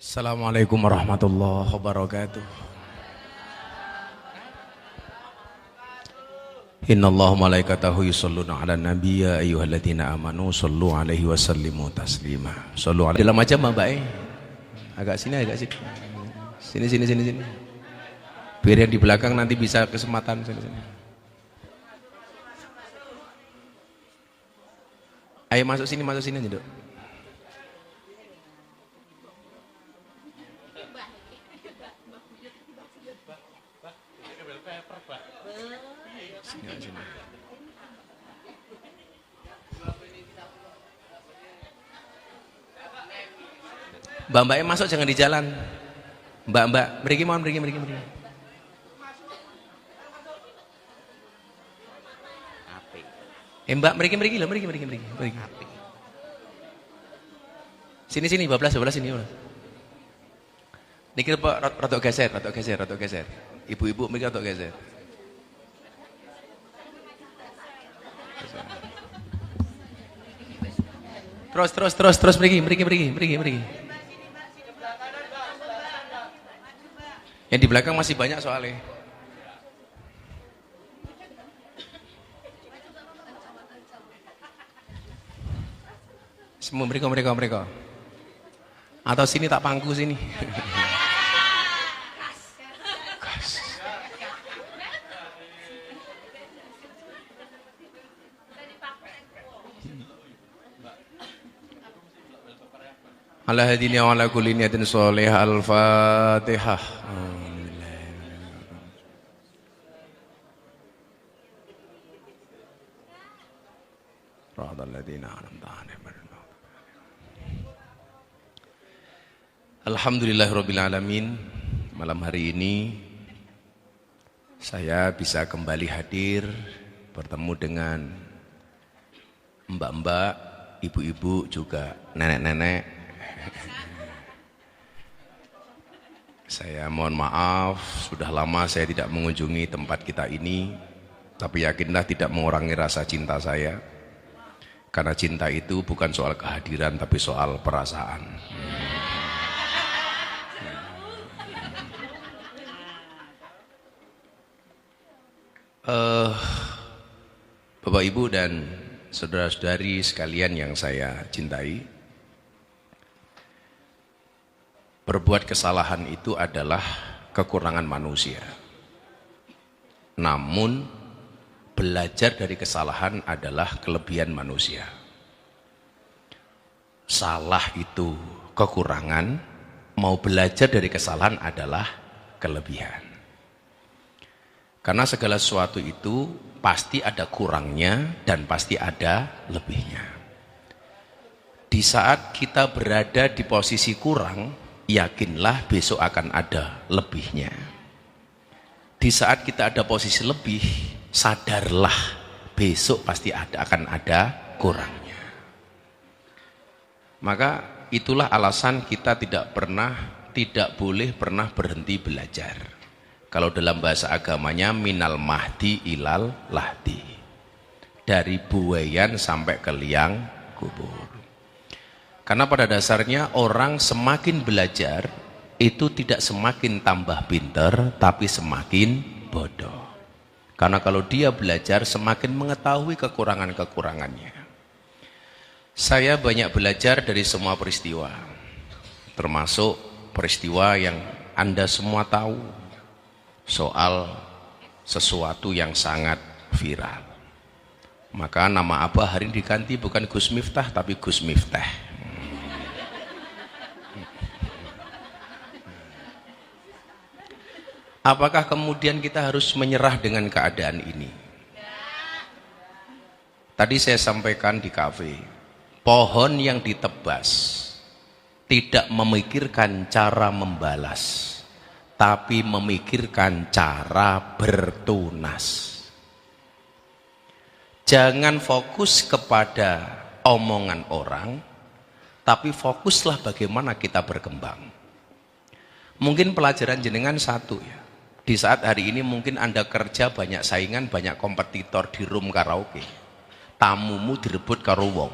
Assalamualaikum warahmatullahi wabarakatuh. Innallaha malaikatahu yusholluna 'alan nabi ya ayyuhalladzina amanu shollu 'alaihi wa sallimu taslima. Shollu 'alaihi. Dalam aja Mbak agak sini. Sini. Biar yang di belakang nanti bisa kesempatan sini. Ayo masuk sini aja, Dok. Sini. Mbak masuk jangan di jalan. Mbak, mriki mohon mriki. Mbak, mriki lho, mriki. Sini, bablas sini. Niki rada geser. Ibu-ibu mriki rada geser. Terus mriki. Yang di belakang masih banyak soalnya. Semua mereka. Atau sini tak pangku sini. Ala hadini wa ala kulli niyatin sholihah. Al-Fatihah. Alhamdulillahirabbil alamin. Malam hari ini saya bisa kembali hadir bertemu dengan mbak-mbak, ibu-ibu juga nenek-nenek. Saya mohon maaf, sudah lama saya tidak mengunjungi tempat kita ini, tapi yakinlah tidak mengurangi rasa cinta saya. Karena cinta itu bukan soal kehadiran, tapi soal perasaan. Bapak Ibu dan saudara-saudari sekalian yang saya cintai, berbuat kesalahan itu adalah kekurangan manusia. Namun belajar dari kesalahan adalah kelebihan manusia. Salah itu kekurangan, mau belajar dari kesalahan adalah kelebihan. Karena segala sesuatu itu pasti ada kurangnya dan pasti ada lebihnya. Di saat kita berada di posisi kurang, yakinlah besok akan ada lebihnya. Di saat kita ada posisi lebih, sadarlah besok pasti akan ada kurangnya. Maka itulah alasan kita tidak boleh pernah berhenti belajar. Kalau dalam bahasa agamanya minal mahdi ilal lahdi, dari buayan sampai ke liang kubur. Karena pada dasarnya orang semakin belajar itu tidak semakin tambah pinter, tapi semakin bodoh. Karena kalau dia belajar semakin mengetahui kekurangan-kekurangannya. Saya banyak belajar dari semua peristiwa, termasuk peristiwa yang Anda semua tahu, soal sesuatu yang sangat viral. Maka nama Abah hari ini diganti bukan Gus Miftah tapi Gus Miftah. Apakah kemudian kita harus menyerah dengan keadaan ini? Tadi saya sampaikan di kafe, pohon yang ditebas tidak memikirkan cara membalas, tapi memikirkan cara bertunas. Jangan fokus kepada omongan orang, tapi fokuslah bagaimana kita berkembang. Mungkin pelajaran jenengan satu ya. Di saat hari ini mungkin Anda kerja banyak saingan, banyak kompetitor di room karaoke. Tamumu direbut karo wong.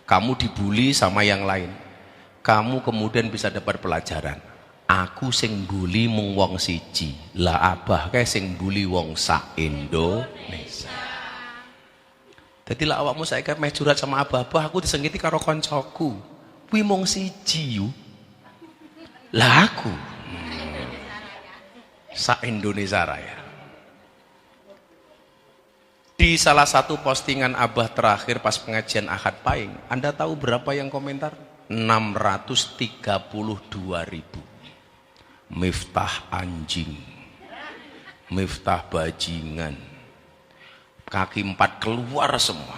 Kamu dibully sama yang lain. kamu kemudian bisa dapat pelajaran. Aku sing bully mung wong siji, lah abah kae sing bully wong sak Indonesia. Dadi lah awakmu saiki meh curhat sama abah-abah, aku disengiti karo koncoku. Kuwi mung siji yu. Lah aku sak Indonesia Raya. Di salah satu postingan abah terakhir pas pengajian Ahad Pahing, Anda tahu berapa yang komentar? 632.000. Miftah anjing, miftah bajingan, kaki 4 keluar semua.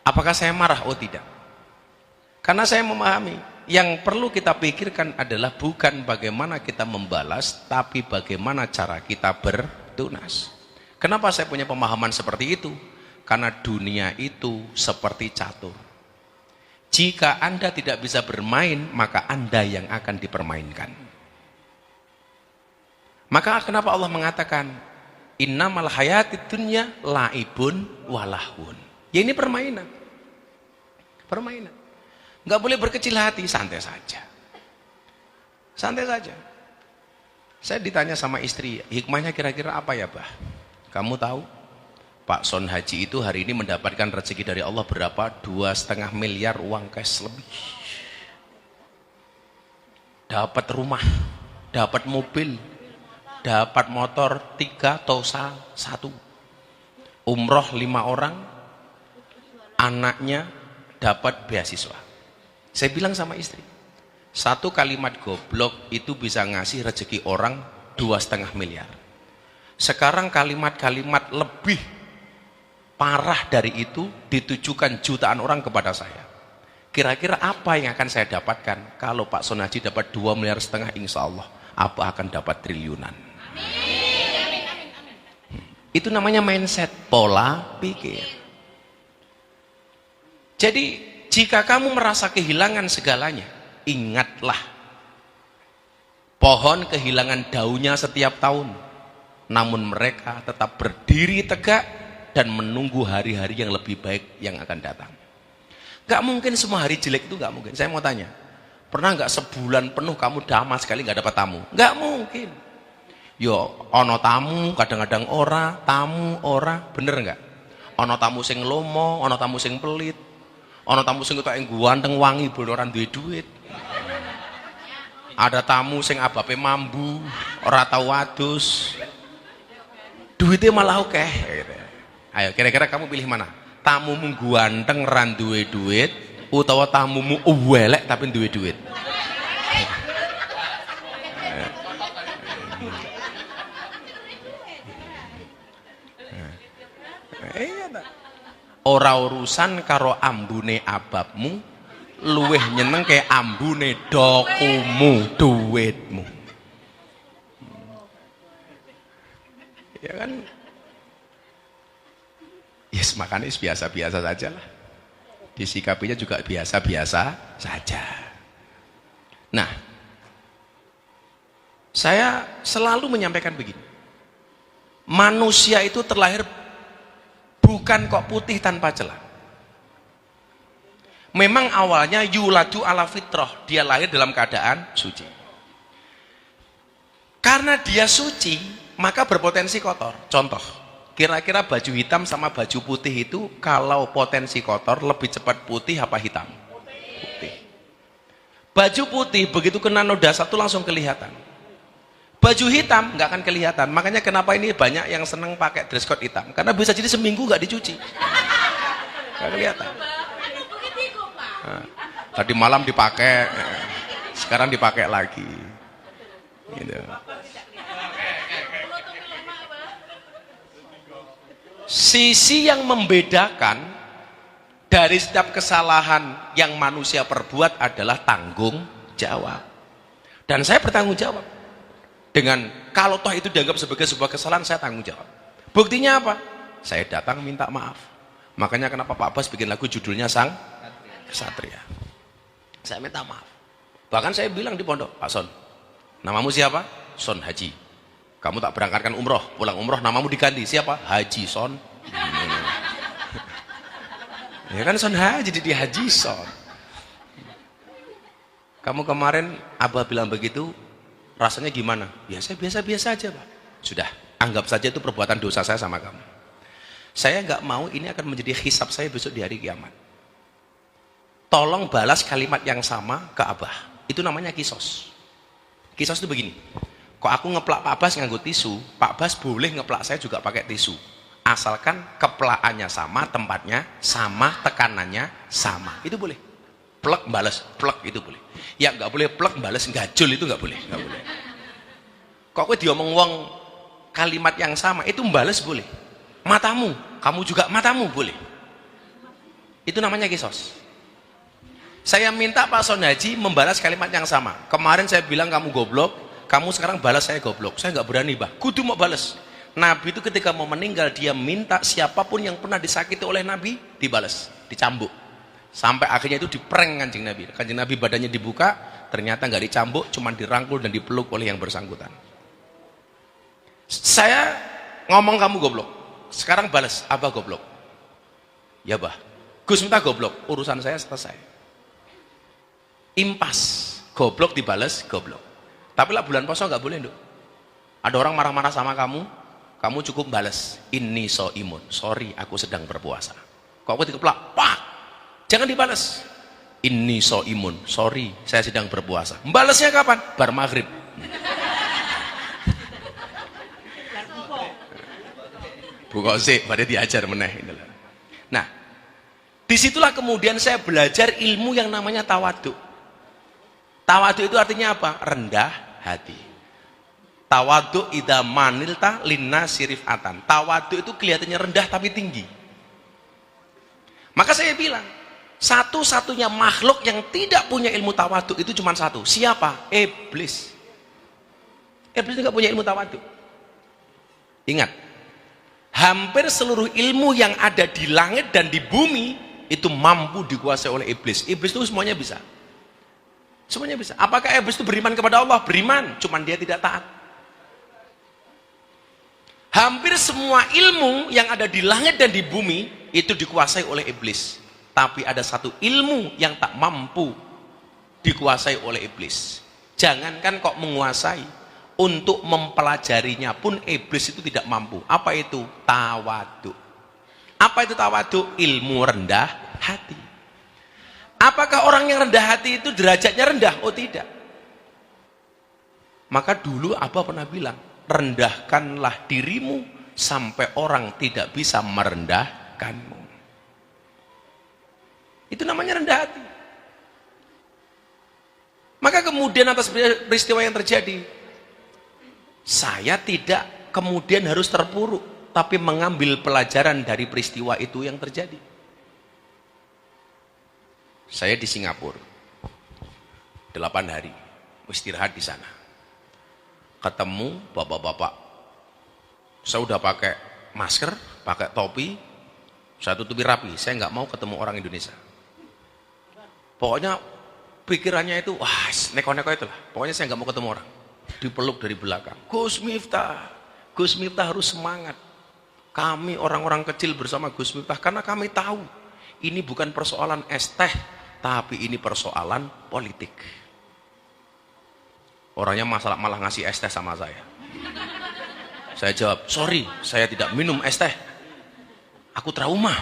Apakah saya marah? Oh tidak. Karena saya memahami, yang perlu kita pikirkan adalah bukan bagaimana kita membalas, tapi bagaimana cara kita bertunas. Kenapa saya punya pemahaman seperti itu? Karena dunia itu seperti catur. Jika Anda tidak bisa bermain, maka Anda yang akan dipermainkan. Maka kenapa Allah mengatakan, innamal hayatid dunya laibun walahun. Ya ini permainan. Permainan. Nggak boleh berkecil hati, santai saja. Santai saja. Saya ditanya sama istri, hikmahnya kira-kira apa ya, Bah? Kamu tahu Pak Son Haji itu hari ini mendapatkan rezeki dari Allah berapa? 2,5 miliar uang cash lebih. Dapat rumah, dapat mobil, dapat motor 3 atau 1. Umroh 5 orang, anaknya dapat beasiswa. Saya bilang sama istri, 1 kalimat goblok itu bisa ngasih rezeki orang 2,5 miliar. Sekarang kalimat-kalimat lebih parah dari itu ditujukan jutaan orang kepada saya. Kira-kira apa yang akan saya dapatkan kalau Pak Son Haji dapat 2,5 miliar, insya Allah apa akan dapat triliunan. Itu namanya mindset, pola pikir. Jadi jika kamu merasa kehilangan segalanya, ingatlah pohon kehilangan daunnya setiap tahun. Namun mereka tetap berdiri tegak dan menunggu hari-hari yang lebih baik yang akan datang. Gak mungkin semua hari jelek itu, gak mungkin. Saya mau tanya, pernah gak sebulan penuh kamu damai sekali gak dapat tamu? Gak mungkin. Yo, ono tamu, kadang-kadang ora, tamu ora, bener gak? Ono tamu sing lomo, ono tamu sing pelit, ono tamu sing ketok ganteng wangi bodo ora duwe duit. Ada tamu sing abape mambu, ora tau wadus. Duitnya malah oke. Ayo kira-kira kamu pilih mana? Tamumu ganteng ran duwe duit, utawa tamumu welek tapi duwe duit? Ora urusan karo ambune ababmu, luweh nyeneng kayak ambune dokumu, duitmu. Ya kan, yes, makanya biasa-biasa saja lah, disikapinya juga biasa-biasa saja. Nah, saya selalu menyampaikan begini, manusia itu terlahir bukan kok putih tanpa celah. Memang awalnya yuladu ala fitrah, dia lahir dalam keadaan suci. Karena dia suci, maka berpotensi kotor. Contoh, kira-kira baju hitam sama baju putih itu kalau potensi kotor lebih cepat putih apa hitam? Putih. Baju putih begitu kena noda satu langsung kelihatan. Baju hitam nggak akan kelihatan. Makanya kenapa ini banyak yang seneng pakai dress code hitam? Karena bisa jadi seminggu nggak dicuci. Nggak kelihatan. Nah, tadi malam dipakai, sekarang dipakai lagi. Gitu. Sisi yang membedakan dari setiap kesalahan yang manusia perbuat adalah tanggung jawab. Dan saya bertanggung jawab. Dengan kalau toh itu dianggap sebagai sebuah kesalahan, saya tanggung jawab. Buktinya apa? Saya datang minta maaf. Makanya kenapa Pak Bas bikin lagu judulnya Sang Kesatria. Saya minta maaf. Bahkan saya bilang di pondok, Pak Son, namamu siapa? Son Haji. Kamu tak berangkatkan umroh, pulang umroh namamu diganti, siapa? Haji Son. Ya kan Son Haji, jadi Haji Son. Kamu kemarin Abah bilang begitu, rasanya gimana? Ya saya biasa-biasa aja Pak. Sudah, anggap saja itu perbuatan dosa saya sama kamu. Saya nggak mau ini akan menjadi hisab saya besok di hari kiamat. Tolong balas kalimat yang sama ke Abah. Itu namanya kisos. Kisos itu begini. Kok aku ngeplak Pak Bas nganggo tisu, Pak Bas boleh ngeplak saya juga pakai tisu. Asalkan keplakannya sama, tempatnya sama, tekanannya sama. Itu boleh. Plek balas, plek itu boleh. Ya nggak boleh plek balas gajul, itu nggak boleh, nggak boleh. Kok kowe diomong wong kalimat yang sama itu balas boleh. Matamu, kamu juga matamu boleh. Itu namanya kisos. Saya minta Pak Sonhaji membalas kalimat yang sama. Kemarin saya bilang kamu goblok, kamu sekarang balas saya goblok. Saya nggak berani Bah, kudu mau balas. Nabi itu ketika mau meninggal dia minta siapapun yang pernah disakiti oleh Nabi dibalas, dicambuk. Sampai akhirnya itu diprank Kanjeng Nabi. Kanjeng Nabi badannya dibuka, ternyata nggak dicambuk, cuma dirangkul dan dipeluk oleh yang bersangkutan. Saya ngomong kamu goblok, sekarang balas apa goblok? Ya Bah, Gus Miftah goblok, urusan saya selesai. Impas, goblok dibalas goblok. Tapi lah bulan puasa nggak boleh Nduk. Ada orang marah-marah sama kamu, kamu cukup balas, inni so imun, sorry aku sedang berpuasa. Kok aku dikeplak, pak, jangan dibalas, inni so imun, sorry saya sedang berpuasa. Balasnya kapan? Bar maghrib. Buka sih, pada diajar meneh. Nah, disitulah kemudian saya belajar ilmu yang namanya tawaduk. Tawaduk itu artinya apa? Rendah hati. Tawaduk idza manilta linnasi rifatan. Tawaduk itu kelihatannya rendah tapi tinggi. Maka saya bilang, satu-satunya makhluk yang tidak punya ilmu tawaduk itu cuma satu. Siapa? Iblis. Iblis tidak punya ilmu tawaduk. Ingat, hampir seluruh ilmu yang ada di langit dan di bumi itu mampu dikuasai oleh iblis. Iblis itu semuanya bisa. Semuanya bisa. Apakah iblis itu beriman kepada Allah? Beriman, cuman dia tidak taat. Hampir semua ilmu yang ada di langit dan di bumi itu dikuasai oleh iblis. Tapi ada satu ilmu yang tak mampu dikuasai oleh iblis. Jangankan kok menguasai, untuk mempelajarinya pun iblis itu tidak mampu. Apa itu? Tawaduk. Apa itu tawaduk? Ilmu rendah hati. Apakah orang yang rendah hati itu derajatnya rendah? Oh tidak. Maka dulu Abah pernah bilang, rendahkanlah dirimu sampai orang tidak bisa merendahkanmu. Itu namanya rendah hati. Maka kemudian atas peristiwa yang terjadi, saya tidak kemudian harus terpuruk, tapi mengambil pelajaran dari peristiwa itu yang terjadi. Saya di Singapura 8 hari istirahat di sana, ketemu bapak-bapak. Saya udah pakai masker, pakai topi, saya tutupi rapi. Saya nggak mau ketemu orang Indonesia. Pokoknya pikirannya itu, wah, neko-neko itulah. Pokoknya saya nggak mau ketemu orang. Dipeluk dari belakang. Gus Miftah harus semangat. Kami orang-orang kecil bersama Gus Miftah, karena kami tahu ini bukan persoalan es teh, tapi ini persoalan politik. Orangnya malah ngasih es teh sama saya. Saya jawab, sorry, saya tidak minum es teh. Aku trauma.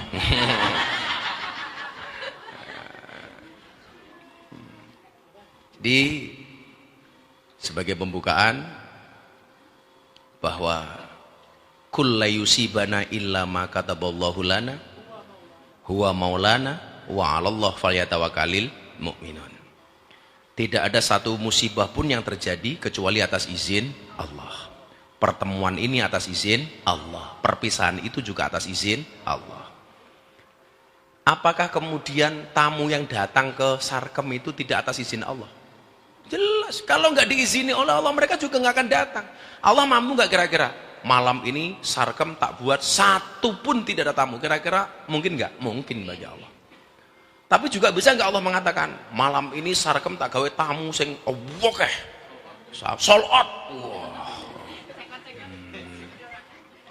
Di sebagai pembukaan bahwa kul la yusibana illa ma kataballahu lana huwa maulana wa 'alallah falyatawakkalul mu'minun. Tidak ada satu musibah pun yang terjadi kecuali atas izin Allah. Pertemuan ini atas izin Allah. Perpisahan itu juga atas izin Allah. Apakah kemudian tamu yang datang ke Sarkem itu tidak atas izin Allah? Jelas, kalau nggak diizini oleh Allah, mereka juga nggak akan datang. Allah mampu nggak kira-kira? Malam ini Sarkem tak buat satu pun tidak ada tamu. Kira-kira mungkin nggak? Mungkin bagi Allah. Tapi juga bisa nggak Allah mengatakan, malam ini Sarkem tak gawe tamu sing wokeh, sold out. Wah.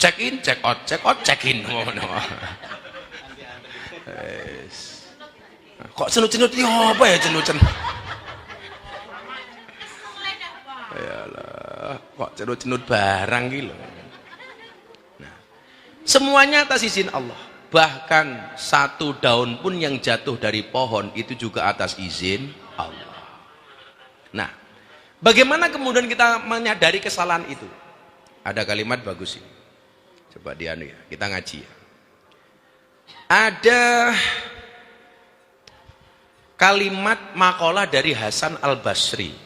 Check in, check out, check in. Kok cenut-cenut ya apa ya cenut-cenut? Yalah, kok cenut-cenut barang gitu. Nah, semuanya atas izin Allah. Bahkan satu daun pun yang jatuh dari pohon itu juga atas izin Allah. Nah, bagaimana kemudian kita menyadari kesalahan itu? Ada kalimat bagus ini. Coba dianu ya, kita ngaji ya. Ada kalimat makalah dari Hasan Al-Basri.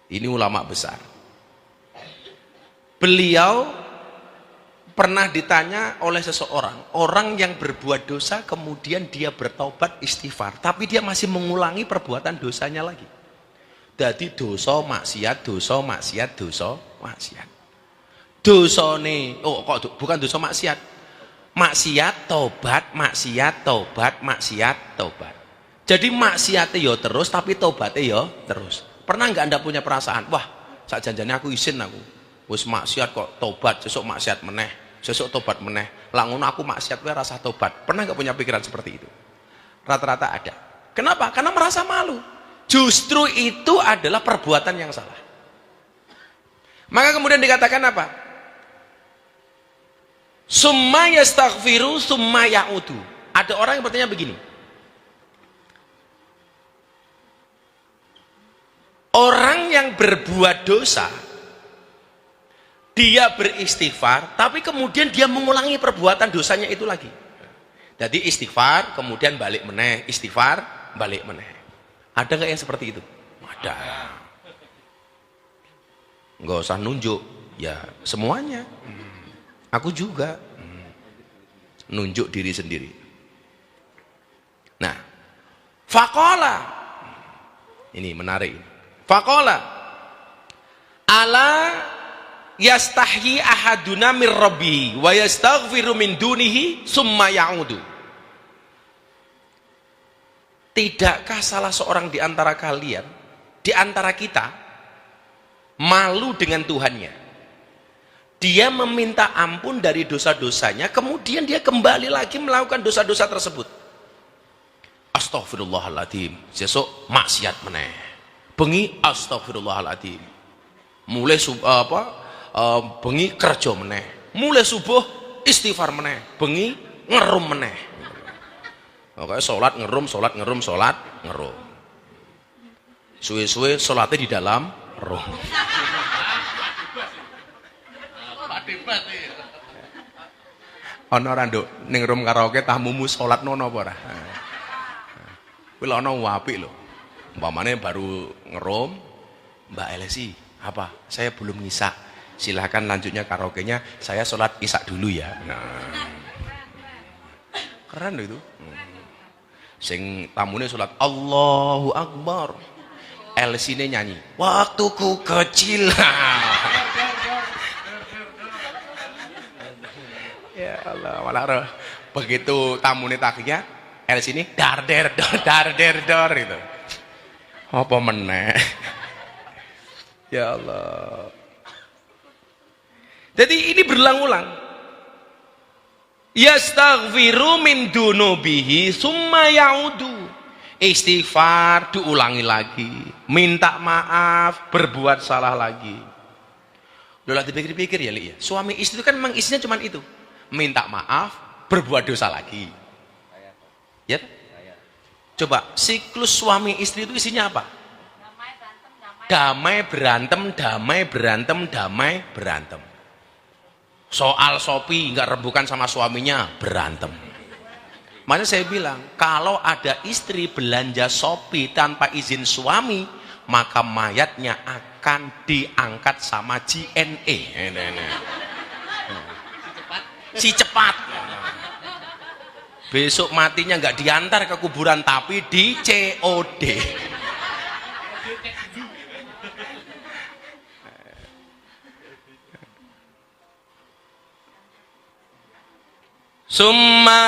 Ini ulama besar. Beliau pernah ditanya oleh seseorang, orang yang berbuat dosa kemudian dia bertaubat istighfar, tapi dia masih mengulangi perbuatan dosanya lagi. Jadi dosa maksiat, dosa maksiat, dosa maksiat. Dosane, oh kok bukan dosa maksiat. Maksiat tobat, maksiat tobat, maksiat tobat. Jadi maksiatnya ya terus, tapi tobatnya ya terus. Pernah nggak Anda punya perasaan, wah, sak janjane aku isin aku. Wis maksiat kok tobat, sesuk maksiat meneh, sesuk tobat meneh. Lah ngono aku maksiat wae rasa tobat. Pernah nggak punya pikiran seperti itu? Rata-rata ada. Kenapa? Karena merasa malu. Justru itu adalah perbuatan yang salah. Maka kemudian dikatakan apa? Summa yastaghfiru summa ya'udu. Ada orang yang bertanya begini. Orang yang berbuat dosa, dia beristighfar, tapi kemudian dia mengulangi perbuatan dosanya itu lagi. Jadi istighfar, kemudian balik meneh, istighfar, balik meneh. Ada nggak yang seperti itu? Ada. Nggak usah nunjuk, ya semuanya. Aku juga nunjuk diri sendiri. Nah, faqala, ini menarik. Faqala, ala yastahyi ahaduna min rabbihi wa yastaghfiru min dunihi summa ya'udu. Tidakkah salah seorang di antara kalian, di antara kita, malu dengan Tuhannya? Dia meminta ampun dari dosa-dosanya, kemudian dia kembali lagi melakukan dosa-dosa tersebut. Astaghfirullahaladzim, sesuk maksiat meneh. Bengi astaghfirullahaladzim. Mulai bengi kerja meneh. Mulai subuh istighfar meneh. Bengi ngerum meneh. Oke, sholat ngerum, sholat ngerum, sholat ngerum. Suwe-suwe sholatnya di dalam roh. Ana ora nduk ning room karaoke tamumu sholat nono apa ora? Kuwi lho ana apik lho. Umpamane baru ngerum, Mbak Elesi, apa? Saya belum ngisak. Silahkan lanjutnya karaoke-nya, saya sholat isak dulu ya. Nah. Keren loh itu. Sing tamune sholat Allahu Akbar. Elsi-ne nyanyi, waktuku kecil. Ya Allah, malah begitu tamune taknya, Elsi ini dar der dor itu. Apa meneh? Ya Allah. Jadi ini berulang-ulang. Yastaghfiru min dunubihi summa ya'udu. Istighfar diulangi lagi, minta maaf, berbuat salah lagi. Lola dipikir-pikir ya, Li ya. Suami istri itu kan memang isinya cuma itu. Minta maaf, berbuat dosa lagi. Ya? Coba, siklus suami istri itu isinya apa? Damai berantem, damai berantem, damai berantem. Soal Sopi nggak rembukan sama suaminya, berantem. Makanya saya bilang, kalau ada istri belanja Shopee tanpa izin suami, maka mayatnya akan diangkat sama JNE. Si cepat. Besok matinya nggak diantar ke kuburan tapi di COD. Summa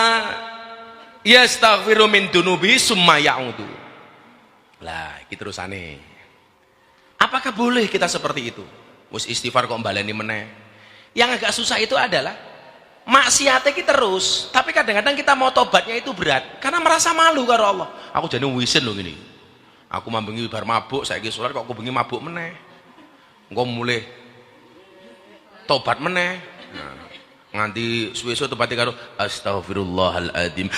yastaghfiru min dunubi summa ya'udu. Lah, iki terusane. Apakah boleh kita seperti itu? Wis istighfar kok baleni meneh. Yang agak susah itu adalah maksiatnya kita terus, tapi kadang-kadang kita mau tobatnya itu berat karena merasa malu karo Allah. Aku jadi wisin loh gini. Aku mambengi bar mabuk, saiki salat kok aku bengi mabuk meneh. Engko mulai tobat meneh. Nah, nganti suwe-suwe topate karo astagfirullahaladzim.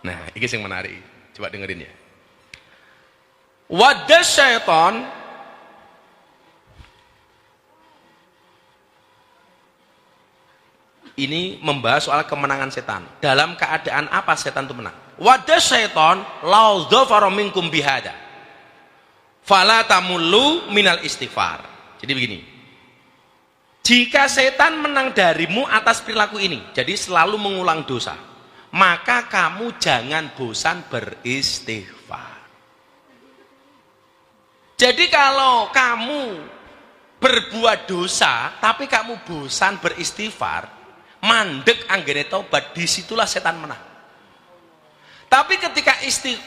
Nah, ini yang menarik. Coba dengerin ya. Wadda syaitan ini membahas soal kemenangan setan. Dalam keadaan apa setan itu menang? Wadda syaitan lau dhafara minkum bihada fala tamullu minal istighfar. Jadi begini, jika setan menang darimu atas perilaku ini, jadi selalu mengulang dosa, maka kamu jangan bosan beristighfar. Jadi kalau kamu berbuat dosa tapi kamu bosan beristighfar, mandek anggere taubat, disitulah setan menang. Tapi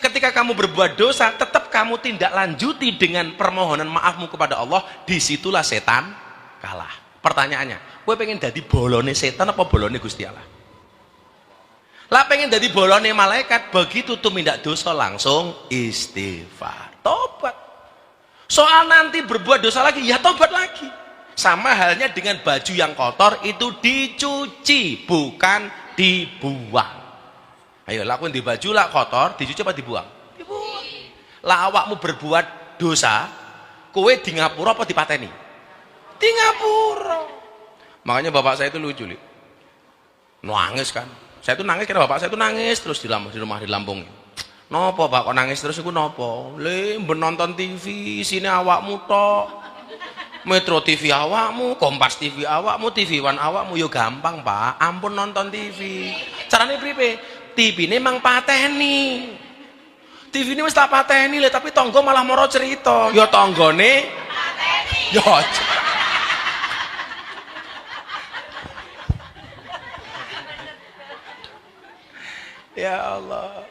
ketika kamu berbuat dosa tetap kamu tindak lanjuti dengan permohonan maafmu kepada Allah, disitulah setan kalah. Pertanyaannya, gue pengen jadi bolone setan apa bolone Gusti Allah? Lah pengen jadi bolone malaikat, begitu tumindak dosa langsung istighfar, tobat. Soal nanti berbuat dosa lagi, ya tobat lagi. Sama halnya dengan baju yang kotor, itu dicuci, bukan dibuang. Ayo lakuin di baju lah kotor, dicuci apa dibuang? Dibuang. Lah awakmu berbuat dosa, kowe di ngapura apa dipateni? Di ngapura. Makanya bapak saya itu lucu, Li. Nangis kan. Saya itu nangis karena bapak saya itu nangis terus di rumah di Lampung. Nopo Pak kok nangis terus iku nopo? Le menonton TV sini awakmu tok. Metro TV awakmu, Kompas TV awakmu, TV One awakmu yo gampang Pak. Ampun nonton TV. Carane pripe? TV ini mang pateni. TV ini wis tak pateni le tapi tonggo malah moro cerita. Yo tonggone pateni. Yo. Ya Allah.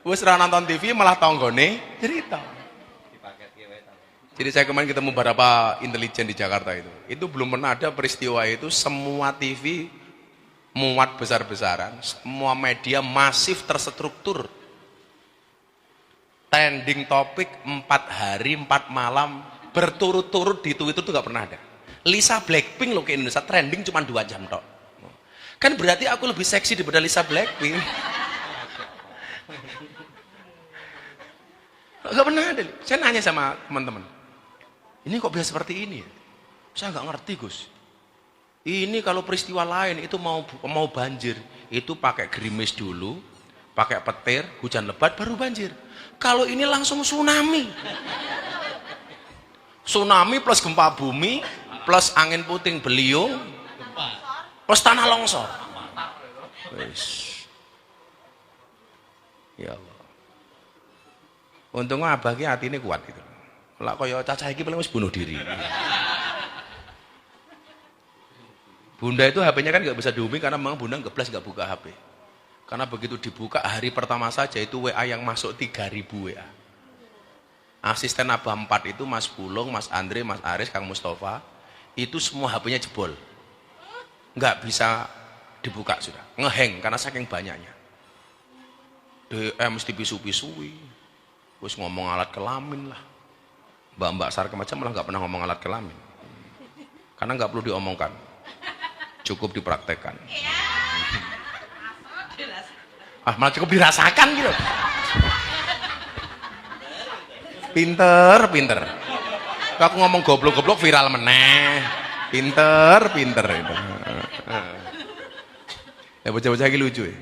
Wes ra nonton TV malah tonggone cerita. Jadi saya kemarin ketemu beberapa intelijen di Jakarta itu belum pernah ada peristiwa itu semua TV muat besar-besaran, semua media masif terstruktur, trending topik 4 hari 4 malam berturut-turut di Twitter itu nggak pernah ada. Lisa Blackpink loh ke Indonesia trending cuma 2 jam tok. Kan berarti aku lebih seksi daripada Lisa Blackpink. Gak pernah ada. Saya nanya sama teman-teman, ini kok bisa seperti ini ya? Saya nggak ngerti Gus. Ini kalau peristiwa lain itu mau banjir, itu pakai gerimis dulu, pakai petir, hujan lebat baru banjir. Kalau ini langsung tsunami. Tsunami plus gempa bumi, plus angin puting beliung, plus tanah longsor. Ya Allah. Untungnya abah ki atine kuat gitu. Lah kaya cacah iki paling wis bunuh diri. Bunda itu HP-nya kan nggak bisa dihubungi karena memang bunda ngeblas nggak buka HP. Karena begitu dibuka hari pertama saja itu WA yang masuk 3.000 WA. Asisten abah 4 itu Mas Pulung, Mas Andre, Mas Aris, Kang Mustafa, itu semua HP-nya jebol. Nggak bisa dibuka sudah. Ngeheng karena saking banyaknya. DM mesti pisu-pisui. Wis ngomong alat kelamin lah. Mbak Sarkem aja malah nggak pernah ngomong alat kelamin. Karena nggak perlu diomongkan. Cukup dipraktekkan. Malah cukup dirasakan gitu. Pinter. Aku ngomong goblok-goblok viral meneh. Pinter itu. Ya bocah-bocah iki lucu ya.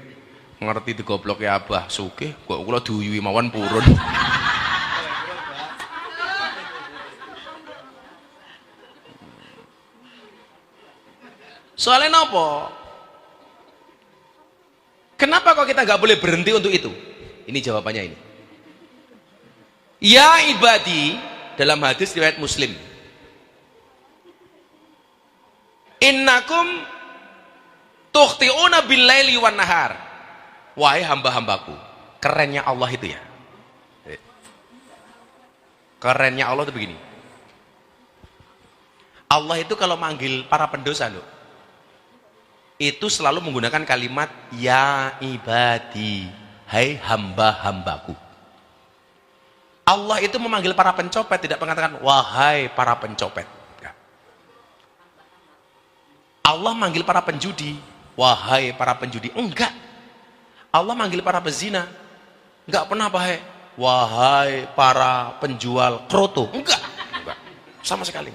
Ngerti digoblok ya abah sugih kok kula diuyuhi mawon purun. Soalnya nopo? Kenapa kok kita nggak boleh berhenti untuk itu? Ini jawabannya ini. Ya ibadi, dalam hadis riwayat Muslim. Innakum tukhti'una bil-laili wan nahar. Wahai hamba-hambaku, kerennya Allah itu ya. Kerennya Allah itu begini. Allah itu kalau manggil para pendosa loh, itu selalu menggunakan kalimat ya ibadi, hai hamba-hambaku. Allah itu memanggil para pencopet, tidak mengatakan wahai para pencopet. Allah manggil para penjudi, wahai para penjudi. Enggak. Allah manggil para pezina, enggak pernah wahai para penjual kroto. Enggak. Sama sekali.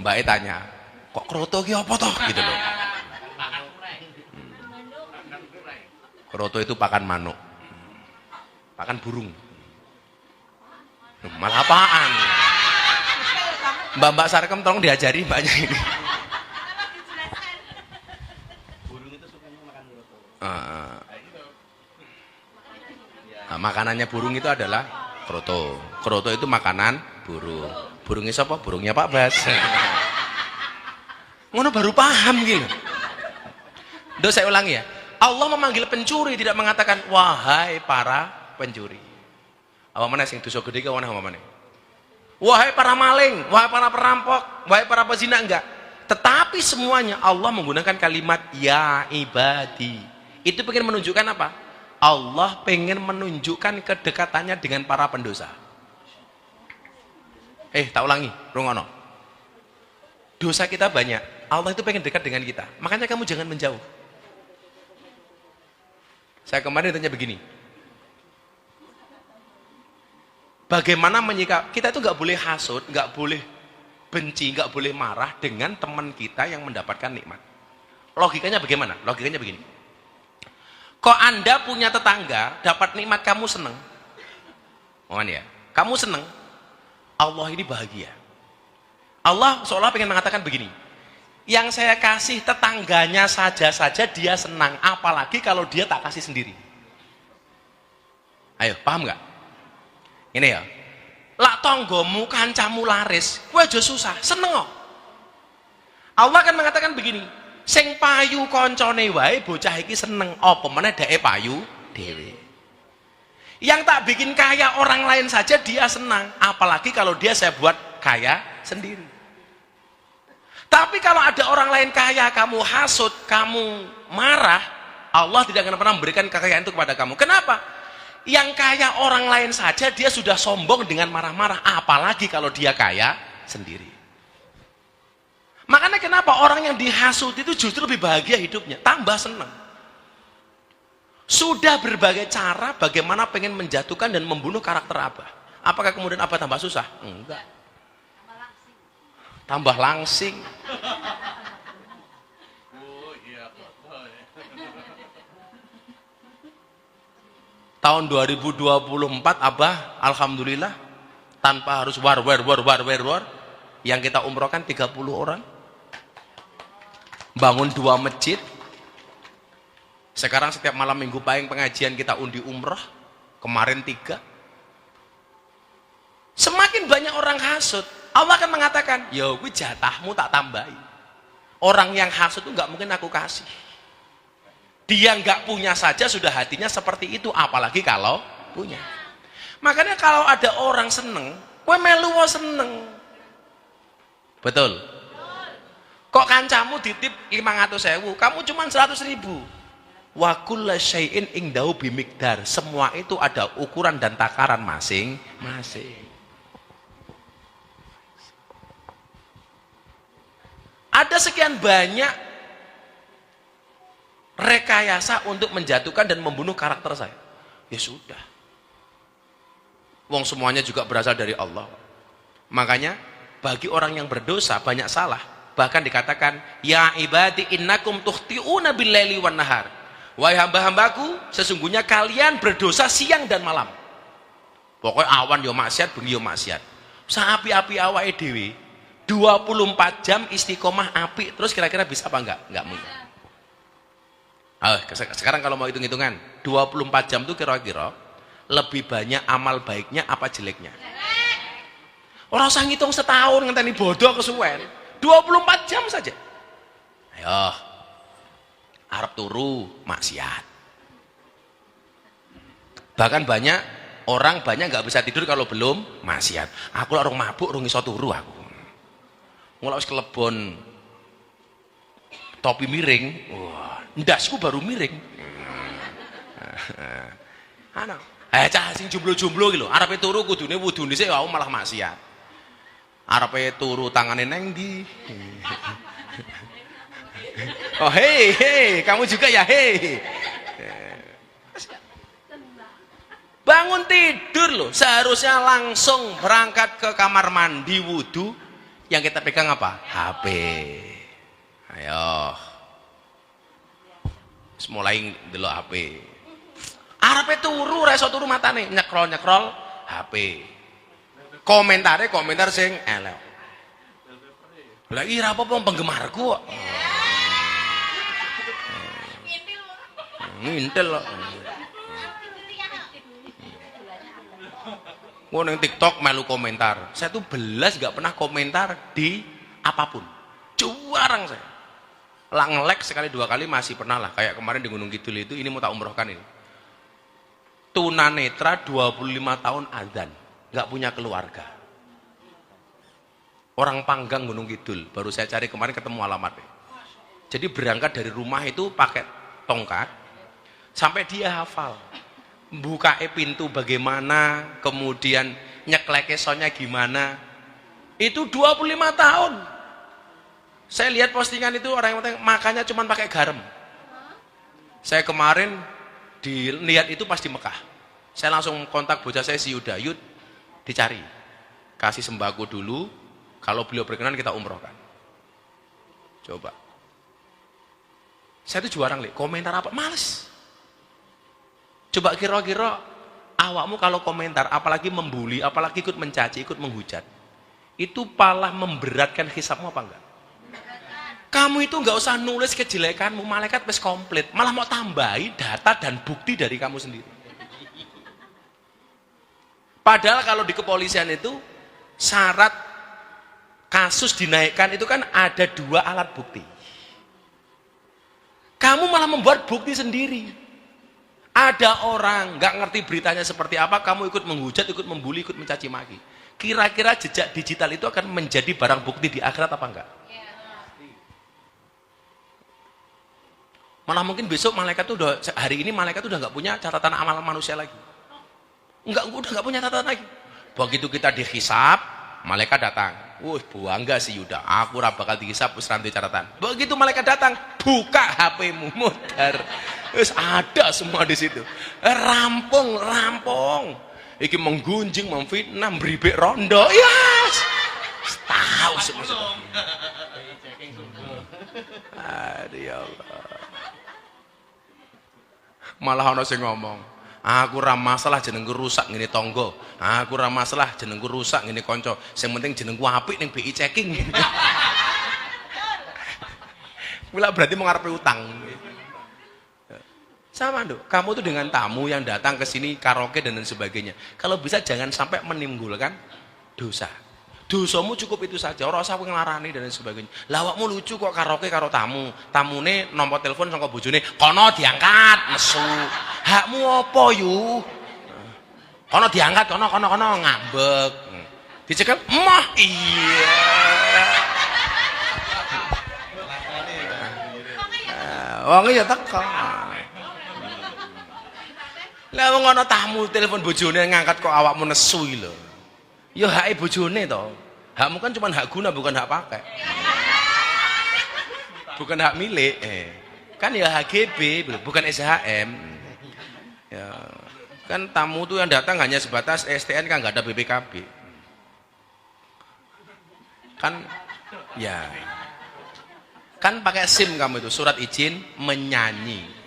Mbak E tanya, kok kroto ki apa toh? Gitu loh. Kroto itu pakan manuk, pakan burung. Malah apaan? Mbak Sarkem tolong diajari mbaknya ini. Burung itu sukanya makan kroto. Makanannya burung itu adalah kroto. Kroto itu makanan burung. Burungnya siapa? Burungnya Pak Bas. Ngono baru paham gitu. Duh, saya ulangi ya. Allah memanggil pencuri, tidak mengatakan wahai para pencuri. Apa mana sing dosa gede ke mana mana? Wahai para maling, wahai para perampok, wahai para pezina, enggak. Tetapi semuanya Allah menggunakan kalimat ya ibadi. Itu pengen menunjukkan apa? Allah pengen menunjukkan kedekatannya dengan para pendosa. Tak ulangi, rungono. Dosa kita banyak, Allah itu pengen dekat dengan kita. Makanya kamu jangan menjauh. Saya kemarin tanya begini, bagaimana menyikap, kita itu nggak boleh hasut, nggak boleh benci, nggak boleh marah dengan teman kita yang mendapatkan nikmat. Logikanya bagaimana? Logikanya begini, kok Anda punya tetangga dapat nikmat, kamu seneng, mohon ya, kamu seneng, Allah ini bahagia. Allah seolah pengen mengatakan begini, yang saya kasih tetangganya saja dia senang, apalagi kalau dia tak kasih sendiri. Ayo, paham nggak? Ini ya, lak tonggomu kancamu laris, kowe aja susah, seneng kok. Allah kan mengatakan begini, sing payu koncone wae bocah iki seneng, apa meneh dheke payu dhewe. Yang tak bikin kaya orang lain saja dia senang, apalagi kalau dia saya buat kaya sendiri. Tapi kalau ada orang lain kaya, kamu hasut, kamu marah, Allah tidak akan pernah memberikan kekayaan itu kepada kamu. Kenapa? Yang kaya orang lain saja dia sudah sombong dengan marah-marah, apalagi kalau dia kaya sendiri. Makanya kenapa orang yang dihasut itu justru lebih bahagia hidupnya, tambah senang. Sudah berbagai cara bagaimana pengen menjatuhkan dan membunuh karakter Abah. Apakah kemudian Abah tambah susah? Enggak. Tambah langsing. Tahun 2024 Abah alhamdulillah tanpa harus war yang kita umrohkan 30 orang, bangun 2 masjid. Sekarang setiap malam minggu pahing pengajian kita undi umroh, kemarin 3. Semakin banyak orang hasut, Allah akan mengatakan, ya gue jatahmu tak tambahi. Orang yang hasut itu nggak mungkin aku kasih. Dia nggak punya saja sudah hatinya seperti itu, apalagi kalau punya. Makanya kalau ada orang seneng, gue melu seneng. Betul? Kok kancamu ditip 500.000, kamu cuma 100.000. Wa kullu syai'in indahu bimikdar. Semua itu ada ukuran dan takaran masing-masing. Ada sekian banyak rekayasa untuk menjatuhkan dan membunuh karakter saya. Ya sudah. Wong semuanya juga berasal dari Allah. Makanya bagi orang yang berdosa banyak salah. Bahkan dikatakan, ya ibadi innakum tukhti'una bil-laili wan nahar. Wahai hamba-hambaku, sesungguhnya kalian berdosa siang dan malam. Pokoknya awan yo maksiat, bengi yo maksiat. Saapi-api awake dhewe 24 jam istiqomah api, terus kira-kira bisa apa enggak? Enggak mungkin. Sekarang kalau mau hitung-hitungan, 24 jam itu kira-kira lebih banyak amal baiknya apa jeleknya? Orang usah ngitung setahun ngenteni bodoh kesuwen. 24 jam saja. Ayo. Arab turu maksiat. Bahkan banyak orang nggak bisa tidur kalau belum maksiat. Aku lah orang mabuk, orang iso turu aku. Mulai kelebon topi miring, wah, ndasku baru miring. Ana, cah sing jomblo-jomblo iki lho, arepe turu kudune wudune sik wae malah maksiat. Arepe turu tangane neng ndi? Oh hei, kamu juga ya hei. Bangun tidur loh, seharusnya langsung berangkat ke kamar mandi wudu. Yang kita pegang apa? HP. Ayo. Mulai delok HP. Arepe turu, ra iso turu matane, nyekrol-nyekrol HP. Komentar sing elek. Lah ira apa penggemarku kok. Ngintil kok. Gua neng TikTok melu komentar. Saya tuh belas gak pernah komentar di apapun. Jarang saya. Like sekali dua kali masih pernah lah. Kayak kemarin di Gunung Kidul itu, ini mau tak umrohkan ini. Tunanetra 25 tahun adzan, gak punya keluarga. Orang Panggang Gunung Kidul, baru saya cari kemarin ketemu alamatnya. Jadi berangkat dari rumah itu pakai tongkat, sampai dia hafal. Buka pintu bagaimana, kemudian nyeklek sonya gimana. Itu 25 tahun. Saya lihat postingan itu orang yang makannya cuma pakai garam. Saya kemarin dilihat itu pas di Mekah. Saya langsung kontak bocah saya si Yuda, Yud, dicari. Kasih sembako dulu, kalau beliau berkenan kita umrohkan. Coba. Saya itu juarang, komentar apa? Males. Coba kira-kira awakmu kalau komentar, apalagi membuli, apalagi ikut mencaci, ikut menghujat, itu malah memberatkan hisabmu apa enggak? Kamu itu enggak usah nulis kejelekanmu, malaikat wis komplit, malah mau tambahi data dan bukti dari kamu sendiri. Padahal kalau di kepolisian itu syarat kasus dinaikkan itu kan ada 2 alat bukti. Kamu malah membuat bukti sendiri. Ada orang nggak ngerti beritanya seperti apa, kamu ikut menghujat, ikut membuli, ikut mencaci maki. Kira-kira jejak digital itu akan menjadi barang bukti di akhirat apa enggak? Malah mungkin besok malaikat tuh hari ini malaikat tuh udah nggak punya catatan amal manusia lagi. Udah nggak punya catatan lagi. Begitu kita dihisab, malaikat datang. Bangga sih Yuda, aku ora bakal dihisab wis rantai catatan. Begitu malaikat datang, buka HP-mu, mudar. Wis ada semua di situ. Rampung. Iki menggunjing, memfitnah, meribik rondo. Yes. Tahu semua. Aduh ya Allah. Malah ana sing ngomong, aku ora masalah jenengku rusak ngene tangga. Aku ora masalah jenengku rusak ngene kanca. Sing penting jenengku apik ning BI checking. Mula berarti mengarepe utang. Sama dong, kamu tuh dengan tamu yang datang ke sini karaoke dan lain sebagainya. Kalau bisa jangan sampai menimbulkan dosa. Dosamu cukup itu saja, ora usah nglarani dan lain sebagainya. Lah awakmu lucu kok karaoke karo tamu. Tamune nomor telepon saka bojone, kono diangkat, nesu. Hakmu apa yu? Kono diangkat, kono ngambek. Dicekel, "Mah iya." Wong ya teko. Lah wong ana tamu telepon bojone ngangkat kok awakmu nesu iki lho. Ya hake bojone to. Hakmu kan cuma hak guna bukan hak pakai. Bukan hak milik. Kan ya HGB, bukan SHM. Ya. Kan tamu tuh yang datang hanya sebatas STN kan enggak ada BPKB. Kan ya. Kan pakai SIM kamu itu, surat izin menyanyi.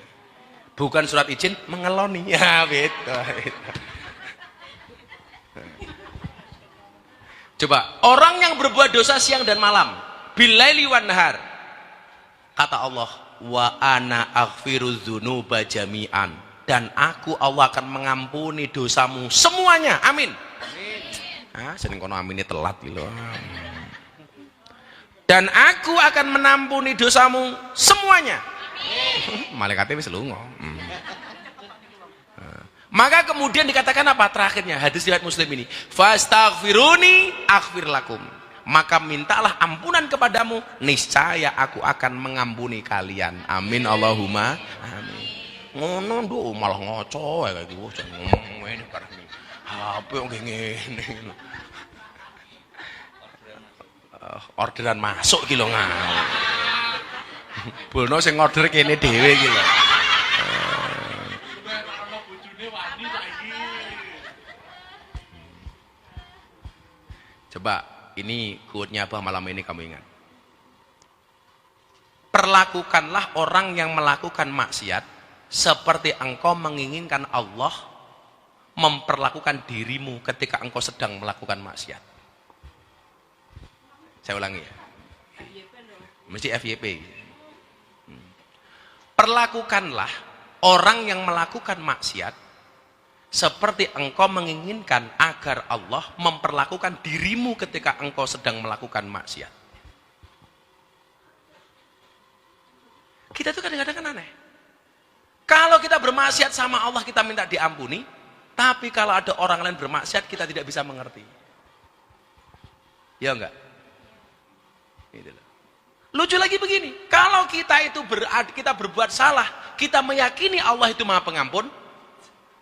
Bukan surat izin mengeloni. Ya, beda. Coba, orang yang berbuat dosa siang dan malam, bilaili wan nahar. Kata Allah, wa ana aghfirudz dzunuba jami'an. Dan aku Allah akan mengampuni dosamu semuanya. Amin. Amin. Seneng kono amine telat iki lho. Dan aku akan menampuni dosamu semuanya. Malaikatnya wis lunga. Maka kemudian dikatakan apa terakhirnya hadis riwayat Muslim ini, fastaghfiruni aghfir lakum. maka mintalah ampunan kepadamu, niscaya aku akan mengampuni kalian. Amin Allahumma amin. Ngono nduk malah ngoco kayak gitu, jangan ngomong ngene karena HP kok ngene. Orderan masuk ki lho ngawur. Bono sing order kene dhewe ki lho. Coba ini quote-nya Abah malam ini kamu ingat. Perlakukanlah orang yang melakukan maksiat seperti engkau menginginkan Allah memperlakukan dirimu ketika engkau sedang melakukan maksiat. Saya ulangi ya. Mesti FYP. Perlakukanlah orang yang melakukan maksiat seperti engkau menginginkan agar Allah memperlakukan dirimu ketika engkau sedang melakukan maksiat. Kita tuh kadang-kadang kan aneh. Kalau kita bermaksiat sama Allah kita minta diampuni, tapi kalau ada orang lain bermaksiat kita tidak bisa mengerti. Ya enggak? Gitu loh. Lucu lagi begini, kalau kita itu kita berbuat salah, kita meyakini Allah itu Maha Pengampun,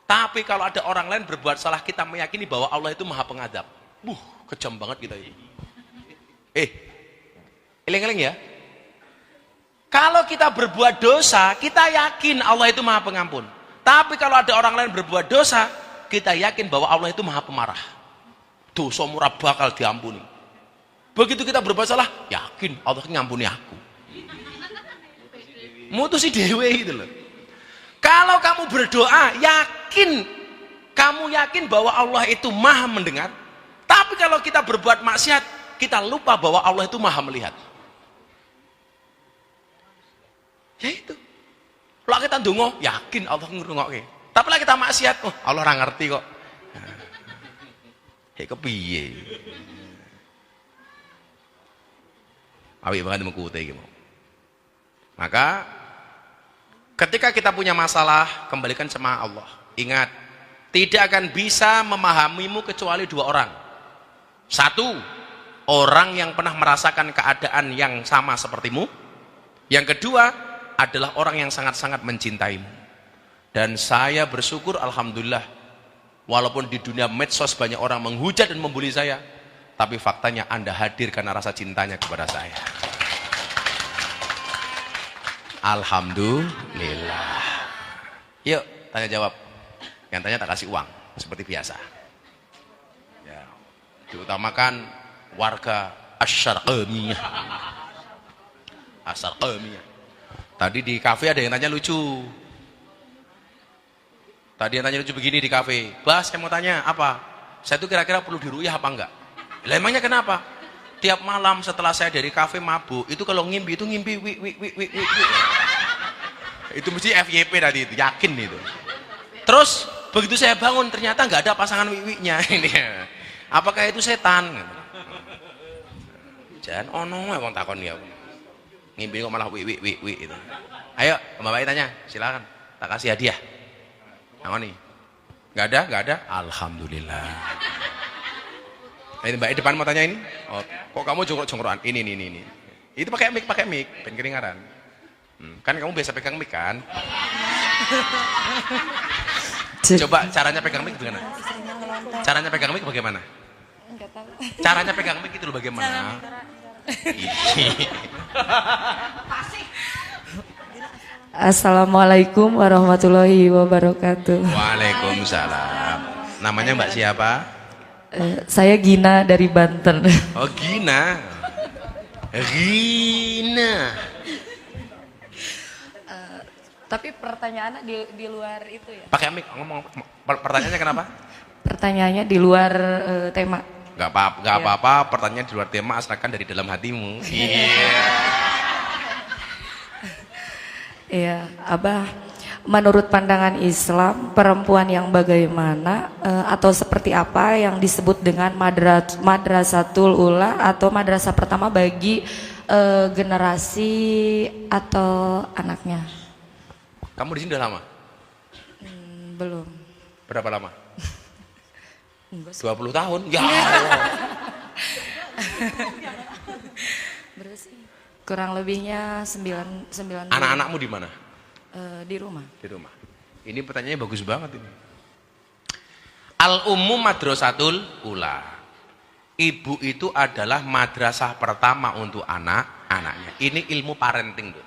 tapi kalau ada orang lain berbuat salah, kita meyakini bahwa Allah itu Maha Pengadab. Kejam banget kita ini. Eleng-eleng ya. Kalau kita berbuat dosa, kita yakin Allah itu Maha Pengampun. Tapi kalau ada orang lain berbuat dosa, kita yakin bahwa Allah itu Maha Pemarah. Dosa murah bakal diampuni. Begitu kita berbuat salah, yakin Allah ngampuni aku. Mutusi dewe itu loh. Kalau kamu berdoa, kamu yakin bahwa Allah itu Maha mendengar. Tapi kalau kita berbuat maksiat, kita lupa bahwa Allah itu Maha melihat. Ya itu. Kalau kita ndonga, yakin Allah ngrungokke. Tapi lah kita maksiat, Allah ora ngerti kok. Kepiye? Awi banget mengkutai gitu. Maka ketika kita punya masalah, kembalikan sama Allah. Ingat, tidak akan bisa memahamimu kecuali dua orang. Satu, orang yang pernah merasakan keadaan yang sama sepertimu. Yang kedua adalah orang yang sangat-sangat mencintaimu. Dan saya bersyukur alhamdulillah, walaupun di dunia medsos banyak orang menghujat dan membuli saya, tapi faktanya Anda hadir karena rasa cintanya kepada saya. Alhamdulillah. Yuk, tanya jawab. Yang tanya tak kasih uang, seperti biasa. Ya, diutamakan warga Asyarqamiyah. Asyarqamiyah. Tadi di kafe ada yang tanya lucu. Tadi yang tanya lucu begini di kafe. Bas, saya mau tanya apa? Saya tuh kira-kira perlu diruyah apa enggak? Lah emangnya kenapa? Tiap malam setelah saya dari kafe mabuk, itu kalau ngimpi itu ngimpi wi. Itu mesti FYP tadi itu, yakin itu. Terus begitu saya bangun ternyata nggak ada pasangan wi-nya ini. Apakah itu setan? Jangan ono wong takon ya. Ngimpi kok malah wi itu. Ayo, Mbak tanya, silakan. Tak kasih hadiah. Ngoni. Nggak ada? Alhamdulillah. Ini Mbak depan mau tanya ini. Oh, kok kamu jongkok-jongkokan? Ini. Itu pakai mic, pen keringaran. Kan kamu biasa pegang mic kan? Coba caranya pegang mic bagaimana? Caranya pegang mic bagaimana? Enggak tahu. Caranya pegang mic itu bagaimana? Assalamualaikum warahmatullahi wabarakatuh. Waalaikumsalam. Namanya Mbak siapa? Saya Gina dari Banten. Oh Gina. Tapi pertanyaannya di luar itu ya? Pakai mic ngomong. Pertanyaannya kenapa? Pertanyaannya di luar tema. Gak apa-apa. Pertanyaan di luar tema asalkan dari dalam hatimu. Iya. Iya, Abah. Menurut pandangan Islam, perempuan yang bagaimana atau seperti apa yang disebut dengan madrasatul ula atau madrasah pertama bagi generasi atau anaknya? Kamu di sini udah lama? Belum. Berapa lama? 20 tahun? Ya Allah. Berapa sih? Kurang lebihnya 9 Anak-anakmu di mana? di rumah. Di rumah. Ini pertanyaannya bagus banget ini. Al-ummu madrasatul ula. Ibu itu adalah madrasah pertama untuk anak-anaknya. Ini ilmu parenting, Bu.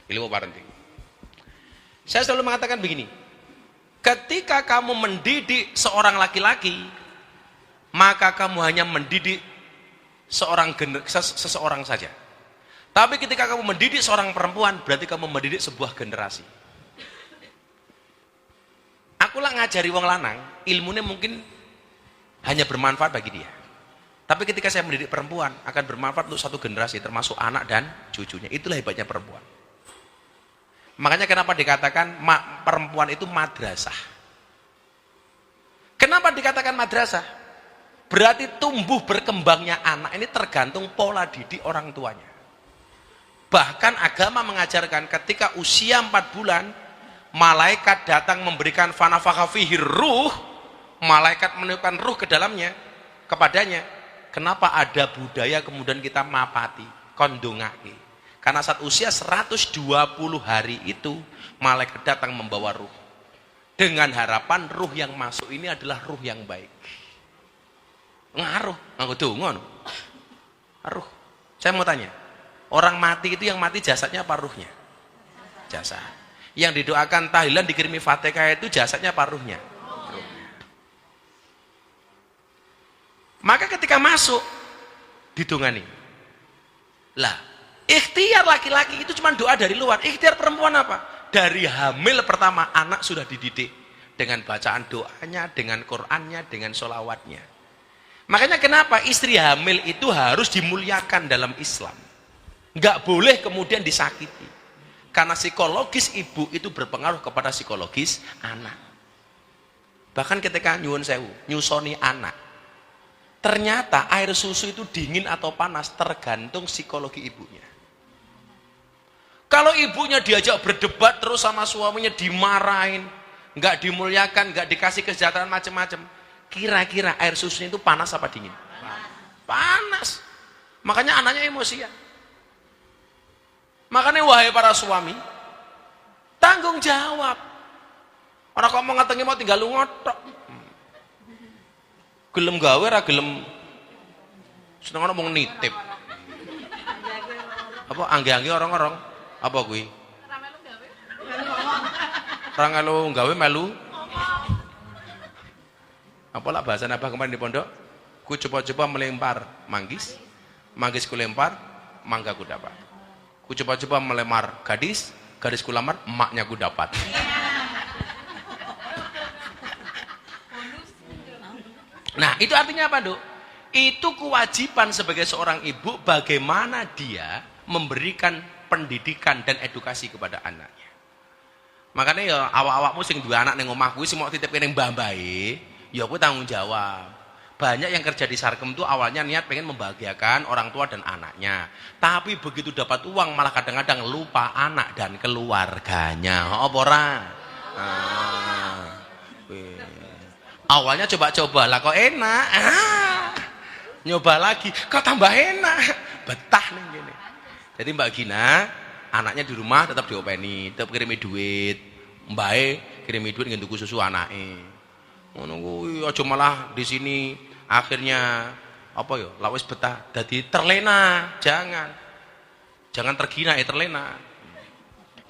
Ilmu parenting. Saya selalu mengatakan begini. Ketika kamu mendidik seorang laki-laki, maka kamu hanya mendidik seseorang saja. Tapi ketika kamu mendidik seorang perempuan, berarti kamu mendidik sebuah generasi. Aku lah ngajari wong lanang, ilmunya mungkin hanya bermanfaat bagi dia. Tapi ketika saya mendidik perempuan, akan bermanfaat untuk satu generasi, termasuk anak dan cucunya. Itulah hebatnya perempuan. Makanya kenapa dikatakan perempuan itu madrasah. Kenapa dikatakan madrasah? Berarti tumbuh berkembangnya anak ini tergantung pola didik orang tuanya. Bahkan agama mengajarkan ketika usia 4 bulan, malaikat datang memberikan fanafakha fihi ruh, malaikat meniupkan ruh ke dalamnya, kepadanya. Kenapa ada budaya kemudian kita mapati, kondongake? Karena saat usia 120 hari itu, malaikat datang membawa ruh. Dengan harapan ruh yang masuk ini adalah ruh yang baik. Ngaruh, nganggo donga. Ruh. Saya mau tanya, orang mati itu yang mati jasadnya apa ruhnya? Jasad. Yang didoakan tahlilan dikirimi Fatihah itu jasadnya apa ruhnya? Ruhnya. Maka ketika masuk didongani. Lah, ikhtiar laki-laki itu cuma doa dari luar. Ikhtiar perempuan apa? Dari hamil pertama anak sudah dididik dengan bacaan doanya, dengan Qur'annya, dengan sholawatnya. Makanya kenapa istri hamil itu harus dimuliakan dalam Islam. Nggak boleh kemudian disakiti. Karena psikologis ibu itu berpengaruh kepada psikologis anak. Bahkan ketika nyuwun sewu, nyusoni anak, ternyata air susu itu dingin atau panas tergantung psikologi ibunya. Kalau ibunya diajak berdebat terus sama suaminya, dimarahin, nggak dimuliakan, nggak dikasih kesejahteraan macam-macam, kira-kira air susunya itu panas apa dingin? Panas. Makanya anaknya emosian. Makanya wahai para suami, tanggung jawab. Orang kok mau ngatengi mau tinggal lu ngotok. Gelem gawe ra gelem seneng ngomong nitip. Apa angge-angge orang-orang? Apa kuwi? Ra melu gawe melu. Apa lah bahasa Abah kemarin di pondok? Ku coba-coba melempar manggis, manggisku lempar, mangga ku dapat. Ku coba-coba melemar gadis, gadisku lamar, emaknya ku dapat. Nah, itu artinya apa, Dok? Itu kewajiban sebagai seorang ibu bagaimana dia memberikan pendidikan dan edukasi kepada anaknya. Makanya ya awak-awakmu sing duwe anak ning omah kuwi sing mau titipke ning mbah-mbahe, ya aku tanggung jawab. Banyak yang kerja di Sarkem itu awalnya niat pengen membahagiakan orang tua dan anaknya. Tapi begitu dapat uang malah kadang-kadang lupa anak dan keluarganya. Apa ora? Awalnya coba-coba lah kok enak. Nyoba lagi kok tambah enak. Betah nih gini. Jadi Mbak Gina, anaknya di rumah tetap diopeni, tetap kirimi duit. Mbake kirimi duit nggen tuku susu anake. Ngono kuwi aja malah di sini akhirnya apa ya lawis betah dadi terlena. Jangan tergina terlena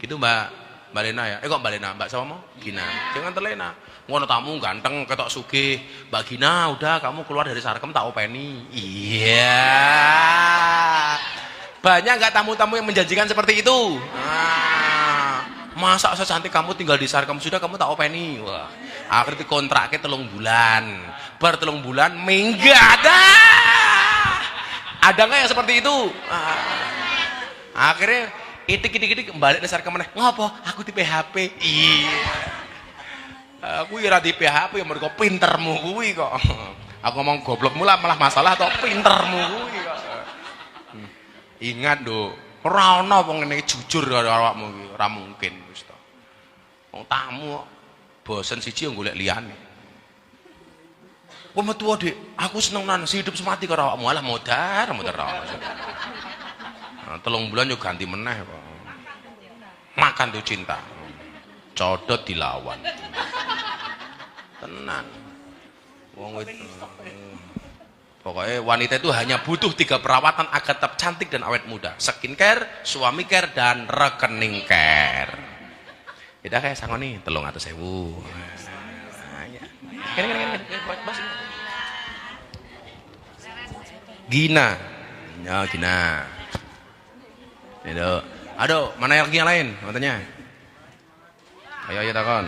gitu Mbak Lena ya kok Mbak Lena Mbak sama mau Gina jangan terlena ngono tamu ganteng ketok sugih Mbak Gina udah kamu keluar dari Sarkem tak openi. Iya banyak nggak tamu-tamu yang menjanjikan seperti itu. Masa secantik kamu tinggal di Sarkem sudah kamu tak openi. Wah akhirnya kontraknya 3 bulan bar 3 bulan minggat ada nggak yang seperti itu? Akhirnya itik balik ke Sarkem meneh ngopo aku di PHP. Iya aku ora di PHP mergo pintermu kuwi kok. Aku ngomong goblokmu lah malah masalah atau pintermu kuwi kok. Ingat Nduk ora ana wong ngene jujur karo awakmu iki ora mungkin wis to. Wong tamu bosen siji yo golek liyane. Wah metu Dik, aku seneng nan hidup semati karo awakmu. Alah modar ra. Nah, 3 bulan yo ganti meneh kok. Makan tuh cinta. Codot dilawan. Tenan. Wong itu. Pokoknya wanita itu hanya butuh 3 perawatan agar tetap cantik dan awet muda. Skincare, suami care, dan rekening care. Kita kayak sangoni 300.000. Gina. Ya, Gina. Itu. Aduh, mana lagi yang lain? Katanya. Ayo takon.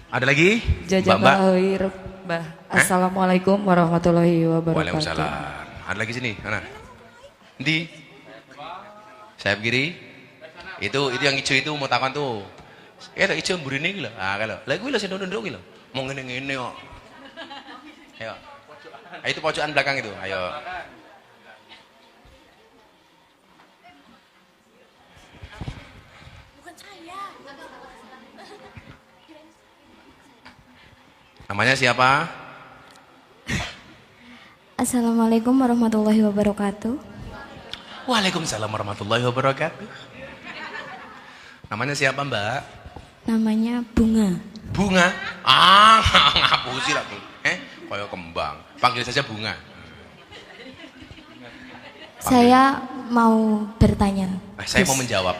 Ada lagi? Mbah. Assalamualaikum warahmatullahi wabarakatuh. Waalaikumsalam. Ada lagi sini, mana? Di sayap kiri. Itu yang hijau itu mau takon tuh. Tak hijau mburine iki lho. Ah kalau. Lah kuwi lho sing ndondok iki lho. Mau ngene-ngene kok. Ayo. Itu pojokan belakang itu. Ayo. Namanya siapa? Assalamualaikum warahmatullahi wabarakatuh. Waalaikumsalam warahmatullahi wabarakatuh. Namanya siapa Mbak? Namanya Bunga. Bunga? Ngapusi lah tuh. Koyo kembang. Panggil saja Bunga. Saya mau bertanya. Saya mau menjawab.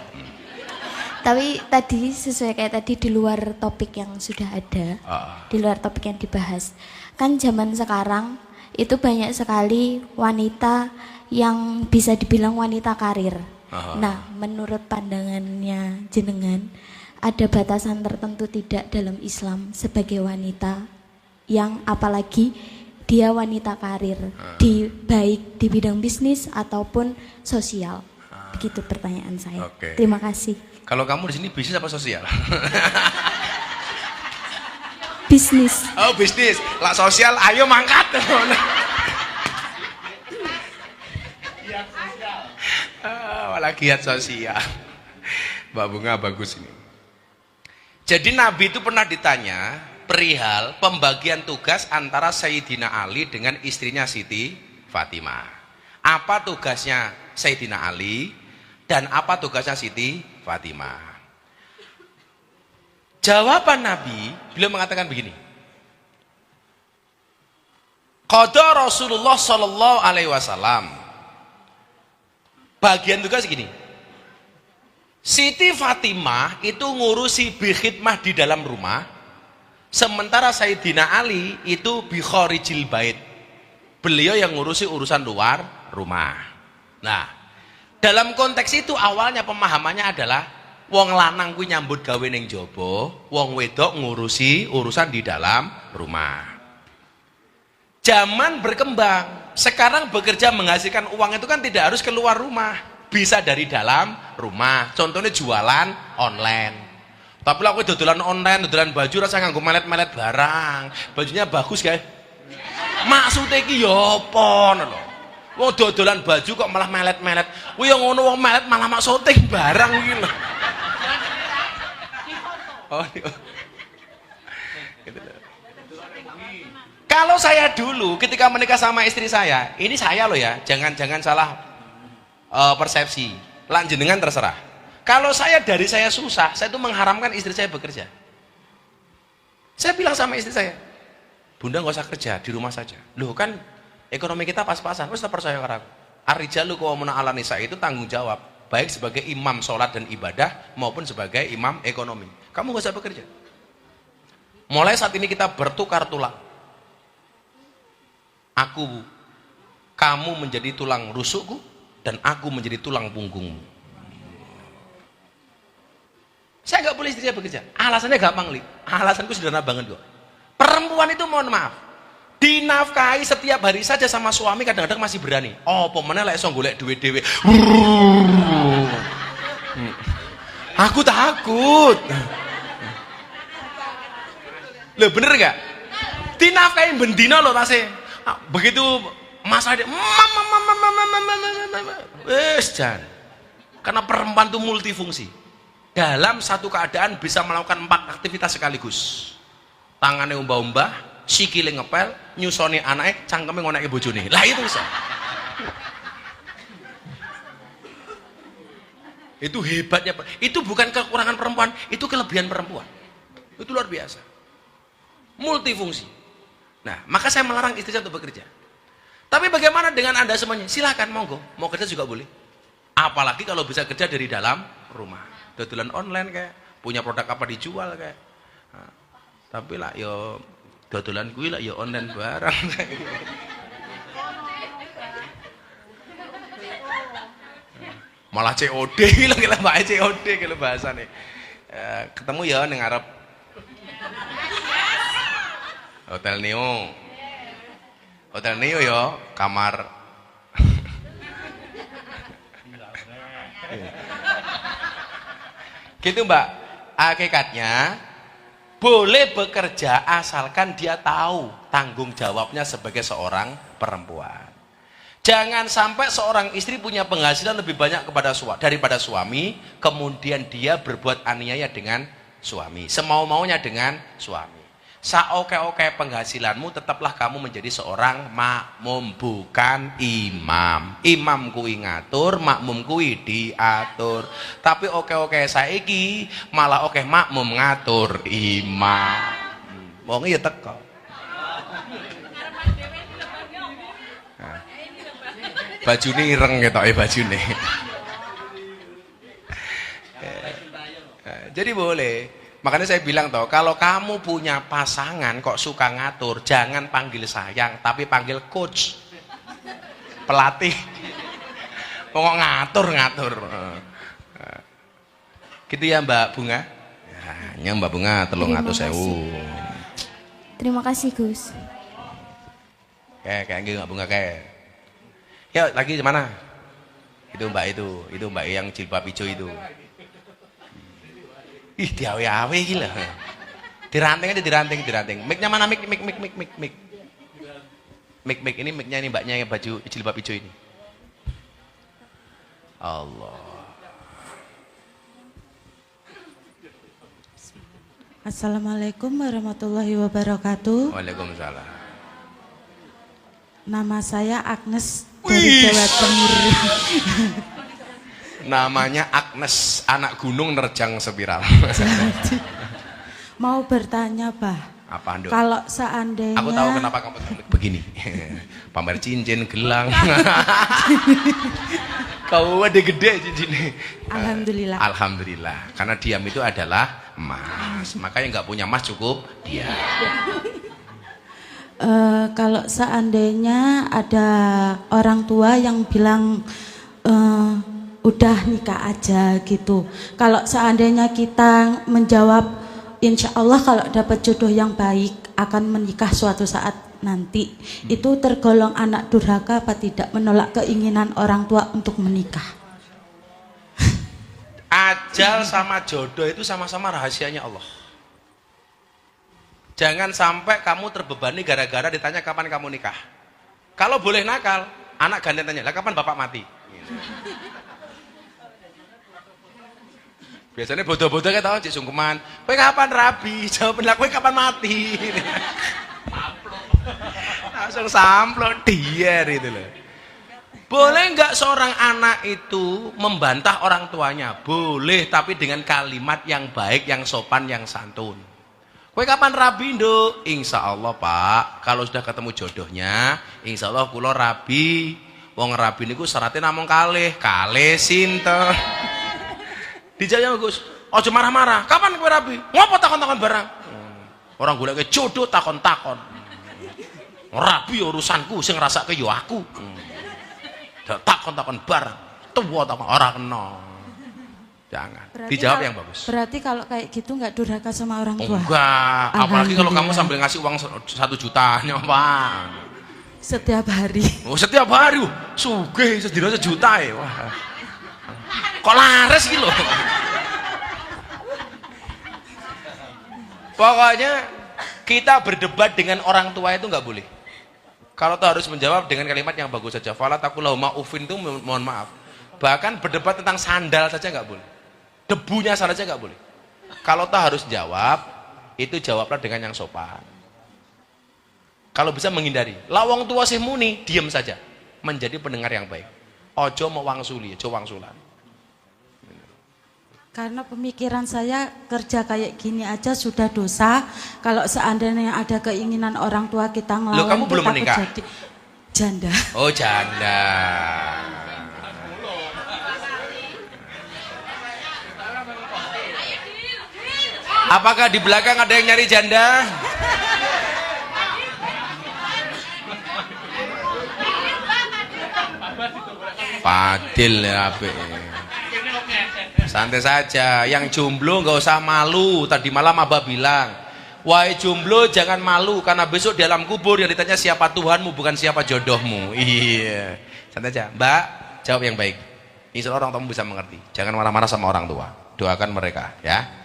Tapi tadi sesuai kayak tadi di luar topik yang sudah ada, di luar topik yang dibahas. Kan zaman sekarang itu banyak sekali wanita yang bisa dibilang wanita karir. Nah, menurut pandangannya jenengan, ada batasan tertentu tidak dalam Islam sebagai wanita yang apalagi dia wanita karir, baik di bidang bisnis ataupun sosial. Begitu pertanyaan saya. Terima kasih. Kalau kamu di sini bisnis apa sosial? Bisnis. Oh bisnis, lah sosial, ayo mangkat. Malah giat sosial. Mbak Bunga bagus ini. Jadi Nabi itu pernah ditanya perihal pembagian tugas antara Sayyidina Ali dengan istrinya Siti Fatimah. Apa tugasnya Sayyidina Ali dan apa tugasnya Siti Fatimah? Jawaban Nabi, beliau mengatakan begini. Qada Rasulullah sallallahu alaihi wasallam. Bagian tugas segini. Siti Fatimah itu ngurusi bikhidmah di dalam rumah, sementara Sayyidina Ali itu bi kharijil bait. Beliau yang ngurusi urusan luar rumah. Nah, dalam konteks itu awalnya pemahamannya adalah wong lanang kuwi nyambut gawe ning jaba, wong wedok ngurusi urusan di dalam rumah. Zaman berkembang, sekarang bekerja menghasilkan uang itu kan tidak harus keluar rumah, bisa dari dalam rumah. Contohnya jualan online. Tapi lah aku dodolan online, dodolan baju rasa nganggo melet-melet barang. Bajunya bagus, guys. Maksudnya iki yo apa lho? Wong dodolan baju kok malah melet-melet. Kuwi yang ngono wong melet malah mak syuting barang iki lho. Oh. Gitu loh. Kalau saya dulu ketika menikah sama istri saya, ini saya loh ya, jangan salah persepsi. Lan jenengan terserah. Kalau dari saya susah, saya itu mengharamkan istri saya bekerja. Saya bilang sama istri saya, Bunda nggak usah kerja, di rumah saja. Loh kan ekonomi kita pas-pasan, wis percaya karo aku. Ar-rijalu qawwamun 'alan nisa itu tanggung jawab, baik sebagai imam sholat dan ibadah maupun sebagai imam ekonomi. Kamu nggak usah bekerja. Mulai saat ini kita bertukar tulang. Kamu menjadi tulang rusukku dan aku menjadi tulang punggungmu. Saya nggak boleh istri saya bekerja. Alasannya gampang, Li. Alasanku sederhana banget kok. Perempuan itu mohon maaf, dinafkahi setiap hari saja sama suami kadang-kadang masih berani. Oh, pemenang lek iso golek duit dhewe. Aku takut. Loh bener gak? Dinafkahi bendina loh tasnya. Begitu masalah dia, wes jan. Karena perempuan itu multifungsi. Dalam satu keadaan bisa melakukan 4 aktivitas sekaligus. Tangannya umbah-umbah, sikile ngepel, nyusoni anaknya, cangkeme ngoneke bojone. Lah itu bisa. Itu hebatnya. Itu bukan kekurangan perempuan, itu kelebihan perempuan. Itu luar biasa. Multifungsi. Nah, maka saya melarang istri saya untuk bekerja. Tapi bagaimana dengan Anda semuanya? Silakan, monggo. Mau kerja juga boleh. Apalagi kalau bisa kerja dari dalam rumah. Dodolan online kayak, punya produk apa dijual kayak. Nah, tapi lah yo dodolan kuwi lah yo online barang. Malah COD lho, kira mbak COD kira bahasane. Ketemu ya ning ngarep Hotel Neo. Hotel Neo ya, kamar. Gitu Mbak. Hakikatnya boleh bekerja asalkan dia tahu tanggung jawabnya sebagai seorang perempuan. Jangan sampai seorang istri punya penghasilan lebih banyak daripada suami, kemudian dia berbuat aniaya dengan suami, semau-maunya dengan suami. Saoke-oke penghasilanmu, tetaplah kamu menjadi seorang makmum, bukan imam. Imam kuwi ngatur, makmum kuwi diatur. Tapi oke-oke saiki malah oke makmum ngatur imam. Wong ya teko. Bajune ireng ketoke bajune. Jadi boleh. Makanya saya bilang toh, kalau kamu punya pasangan kok suka ngatur, jangan panggil sayang, tapi panggil coach, pelatih. Pokok ngatur. Gitu ya Mbak Bunga. Ya, Mbak Bunga 300.000. Terima kasih Gus. Kayak gitu Mbak Bunga kayak. Ya lagi mana? Itu Mbak yang jilbab hijau itu. Ih, diawe-awe gila. Diranting aja, diranting. Mic-nya mana mic. Mic ini mic-nya ini mbaknya yang baju jilbab hijau ini. Allah. Assalamualaikum warahmatullahi wabarakatuh. Waalaikumsalam. Nama saya Agnes dari Jawa Timur. Namanya Agnes, anak gunung nerjang spiral. Mau bertanya, Bah. Apa, Nduk? Kalau seandainya aku tahu kenapa kamu begini. Pamer cincin, gelang. Kau gede cincinnya. Alhamdulillah. Alhamdulillah. Karena diam itu adalah emas. Makanya nggak punya emas cukup diam. Kalau seandainya ada orang tua yang bilang udah nikah aja gitu. Kalau seandainya kita menjawab insya Allah kalau dapat jodoh yang baik akan menikah suatu saat nanti, itu tergolong anak durhaka apa tidak, menolak keinginan orang tua untuk menikah? Ajal sama jodoh itu sama-sama rahasianya Allah. Jangan sampai kamu terbebani gara-gara ditanya kapan kamu nikah. Kalau boleh nakal, anak gantian tanya, lah kapan bapak mati? Biasanya bodoh-bodoh kayak tau cik sungkeman, kowe kapan rabi? Jawablah kowe kapan mati? Langsung samplok dier itu loh. Boleh nggak seorang anak itu membantah orang tuanya? Boleh, tapi dengan kalimat yang baik, yang sopan, yang santun. Kowe kapan rabi, Nduk? Insya Allah Pak, kalau sudah ketemu jodohnya, insya Allah kula rabi. Wong rabi niku syaratnya namung kalih sinten. Dijawab Gus, ojo marah-marah. Kapan kowe rabi? Ngopo takon-takon barang? Orang golek jodoh takon-takon. Rabi urusanku, sing ngrasake yo aku. Takon-takon barang. Tuwa takon ora kena. Jangan. Dijawab yang bagus. Berarti kalau kayak gitu nggak durhaka sama orang tua? Enggak. Apalagi kalau kamu sambil ngasih uang 1 juta, Pak. Setiap hari. Oh, setiap hari. Sugih sedina 1 juta ya. Wah. Kok laris gitu loh. Pokoknya kita berdebat dengan orang tua itu nggak boleh. Kalau tuh harus menjawab dengan kalimat yang bagus saja. Fala taqulahu ma'ufin itu mohon maaf. Bahkan berdebat tentang sandal saja nggak boleh. Debunya saja nggak boleh. Kalau tuh harus jawab itu jawablah dengan yang sopan. Kalau bisa menghindari. Lawang tua sih muni, diam saja. Menjadi pendengar yang baik. Ojo mau wangsuli, ojo wangsulan. Karena pemikiran saya kerja kayak gini aja sudah dosa. Kalau seandainya ada keinginan orang tua kita ngelawan, loh, kamu belum menikah? Janda. Oh, janda. Apakah di belakang ada yang nyari janda? Fadil ya, Abe. Santai saja, yang jomblo nggak usah malu. Tadi malam Abah bilang, wahai jomblo jangan malu, karena besok di alam kubur yang ditanya siapa Tuhanmu, bukan siapa jodohmu. Iya, santai aja. Mbak, jawab yang baik. Insya Allah orang tua bisa mengerti. Jangan marah-marah sama orang tua. Doakan mereka, ya.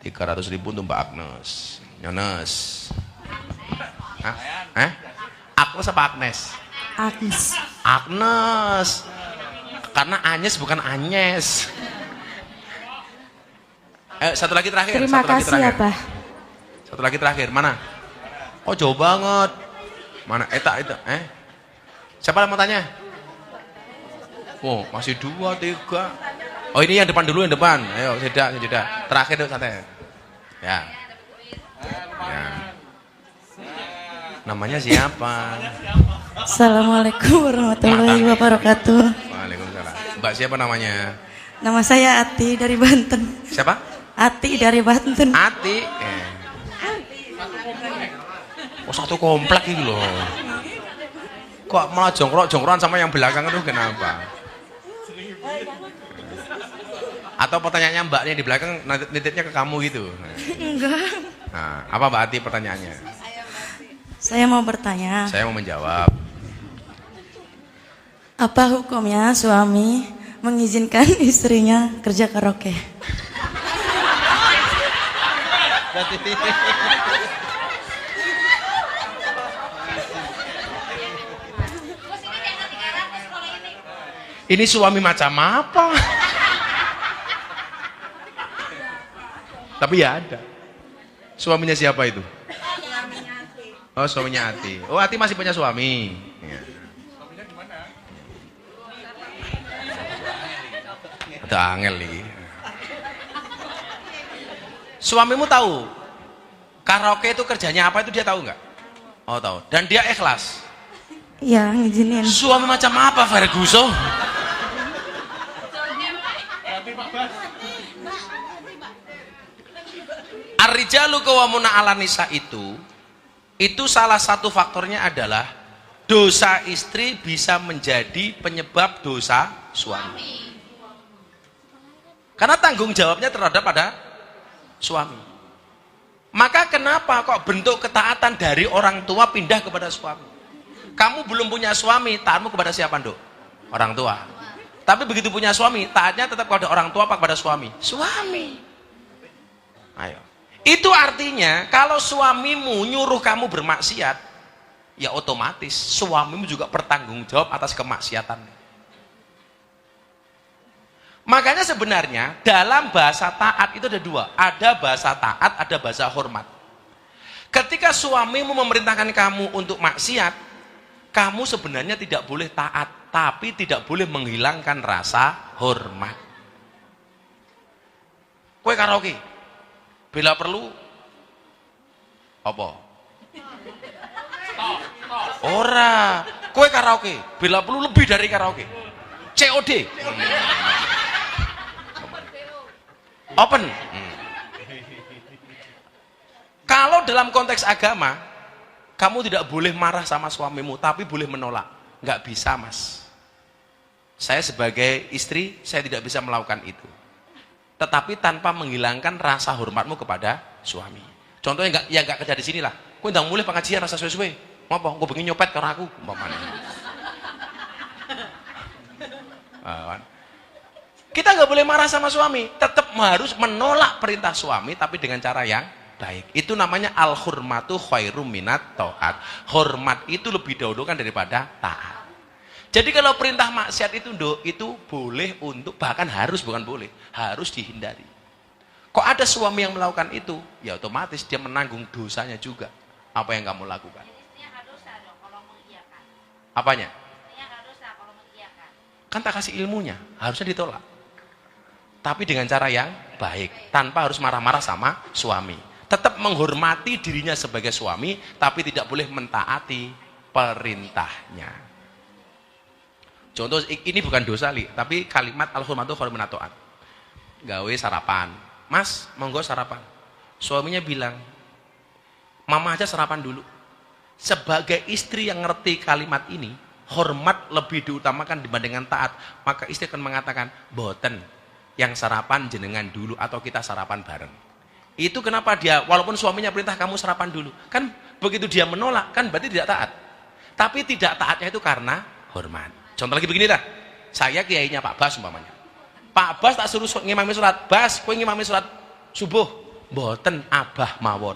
300.000 untuk Mbak Agnes. Yones. Hah? Agnes apa Agnes? Agnes. Agnes. Karena Agnes bukan Agnes. Satu lagi terakhir. Terima kasih ya, Pak. Satu lagi terakhir. Mana? Oh, jauh banget. Mana? Eta. Siapa yang mau tanya? Oh, masih 2, 3. Oh, ini yang depan dulu, yang depan. Ayo, jeda. Terakhir tuh santai. Ya. Namanya siapa? Assalamualaikum warahmatullahi wabarakatuh. Waalaikumsalam. Mbak siapa namanya? Nama saya Ati dari Banten. Siapa? Ati dari Banten. Ati. Oh, satu komplek gitu loh. Kok malah jongkron sama yang belakang itu kenapa? Atau pertanyaannya mbaknya di belakang nitipnya ke kamu gitu? Enggak. Nah, apa Mbak Ati pertanyaannya? Saya mau bertanya. Saya mau menjawab. Apa hukumnya suami mengizinkan istrinya kerja karaoke? Ini suami macam apa? Tapi ya ada. Suaminya siapa itu? Oh, suaminya Ati. Oh, Ati masih punya suami. Ya. Suaminya gimana? Ada angel nih. Suamimu tahu karaoke itu kerjanya apa, itu dia tahu nggak? Oh, tahu. Dan dia ikhlas. Iya, ngizinin. Suami macam apa, Ferguson? Ar-rijalu qawwamuna 'alan nisa itu salah satu faktornya adalah dosa istri bisa menjadi penyebab dosa suami. Karena tanggung jawabnya terhadap pada suami. Maka kenapa kok bentuk ketaatan dari orang tua pindah kepada suami? Kamu belum punya suami, taatmu kepada siapa, Nduk? Orang tua. Tapi begitu punya suami, taatnya tetap kepada orang tua apa kepada suami? Suami. Ayo. Itu artinya kalau suamimu nyuruh kamu bermaksiat, ya otomatis suamimu juga bertanggung jawab atas kemaksiatan. Makanya sebenarnya dalam bahasa taat itu ada 2. Ada bahasa taat, ada bahasa hormat. Ketika suamimu memerintahkan kamu untuk maksiat, kamu sebenarnya tidak boleh taat, tapi tidak boleh menghilangkan rasa hormat. Kowe karaoke, bila perlu apa? Ora, kowe karaoke, bila perlu lebih dari karaoke. COD. Open. Kalau dalam konteks agama, kamu tidak boleh marah sama suamimu, tapi boleh menolak. Nggak bisa, Mas. Saya sebagai istri, saya tidak bisa melakukan itu. Tetapi tanpa menghilangkan rasa hormatmu kepada suami. Contohnya nggak kerja di sini lah. Kau ndang mulai pengajian rasa suwe-suwe. Apa? Kau pengen nyopet karena aku, umpamanya. Kita nggak boleh marah sama suami, tetap harus menolak perintah suami, tapi dengan cara yang baik. Itu namanya al-hurmatu khairum minat ta'at. Hormat itu lebih dahulu kan daripada taat. Jadi kalau perintah maksiat itu, Nduk, itu boleh untuk, bahkan harus, bukan boleh, harus dihindari. Kok ada suami yang melakukan itu? Ya otomatis dia menanggung dosanya juga. Apa yang kamu lakukan? Apanya? Kan tak kasih ilmunya, harusnya ditolak. Tapi dengan cara yang baik, tanpa harus marah-marah sama suami. Tetap menghormati dirinya sebagai suami, tapi tidak boleh mentaati perintahnya. Contoh, ini bukan dosa, Li, tapi kalimat al-hurmatu khairun minat ta'at. Gawe sarapan. Mas, monggo sarapan. Suaminya bilang, mama aja sarapan dulu. Sebagai istri yang ngerti kalimat ini, hormat lebih diutamakan dibandingkan taat, maka istri akan mengatakan, boten, yang sarapan jenengan dulu atau kita sarapan bareng. Itu kenapa dia, walaupun suaminya perintah kamu sarapan dulu, kan begitu dia menolak, kan berarti tidak taat. Tapi tidak taatnya itu karena hormat. Contoh lagi beginilah, saya kiainya Pak Bas umpamanya. Pak Bas tak suruh ngimami sholat, Bas, kowe ngimami sholat subuh, boten abah mawon.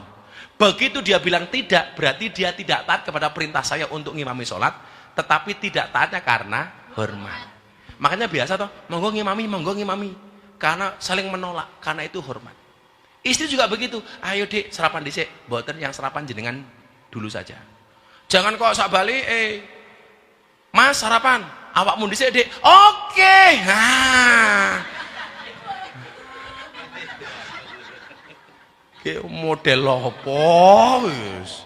Begitu dia bilang tidak, berarti dia tidak taat kepada perintah saya untuk ngimami sholat, tetapi tidak taatnya karena hormat. Makanya biasa toh, monggo ngimami. Karena saling menolak, karena itu hormat. Istri juga begitu, ayo Dik, sarapan dhisik, boten yang sarapan jenengan dulu saja. Jangan kok sak bali, Mas sarapan, awakmu dhisik Dik. Oke. Nah. Ki model opo wis.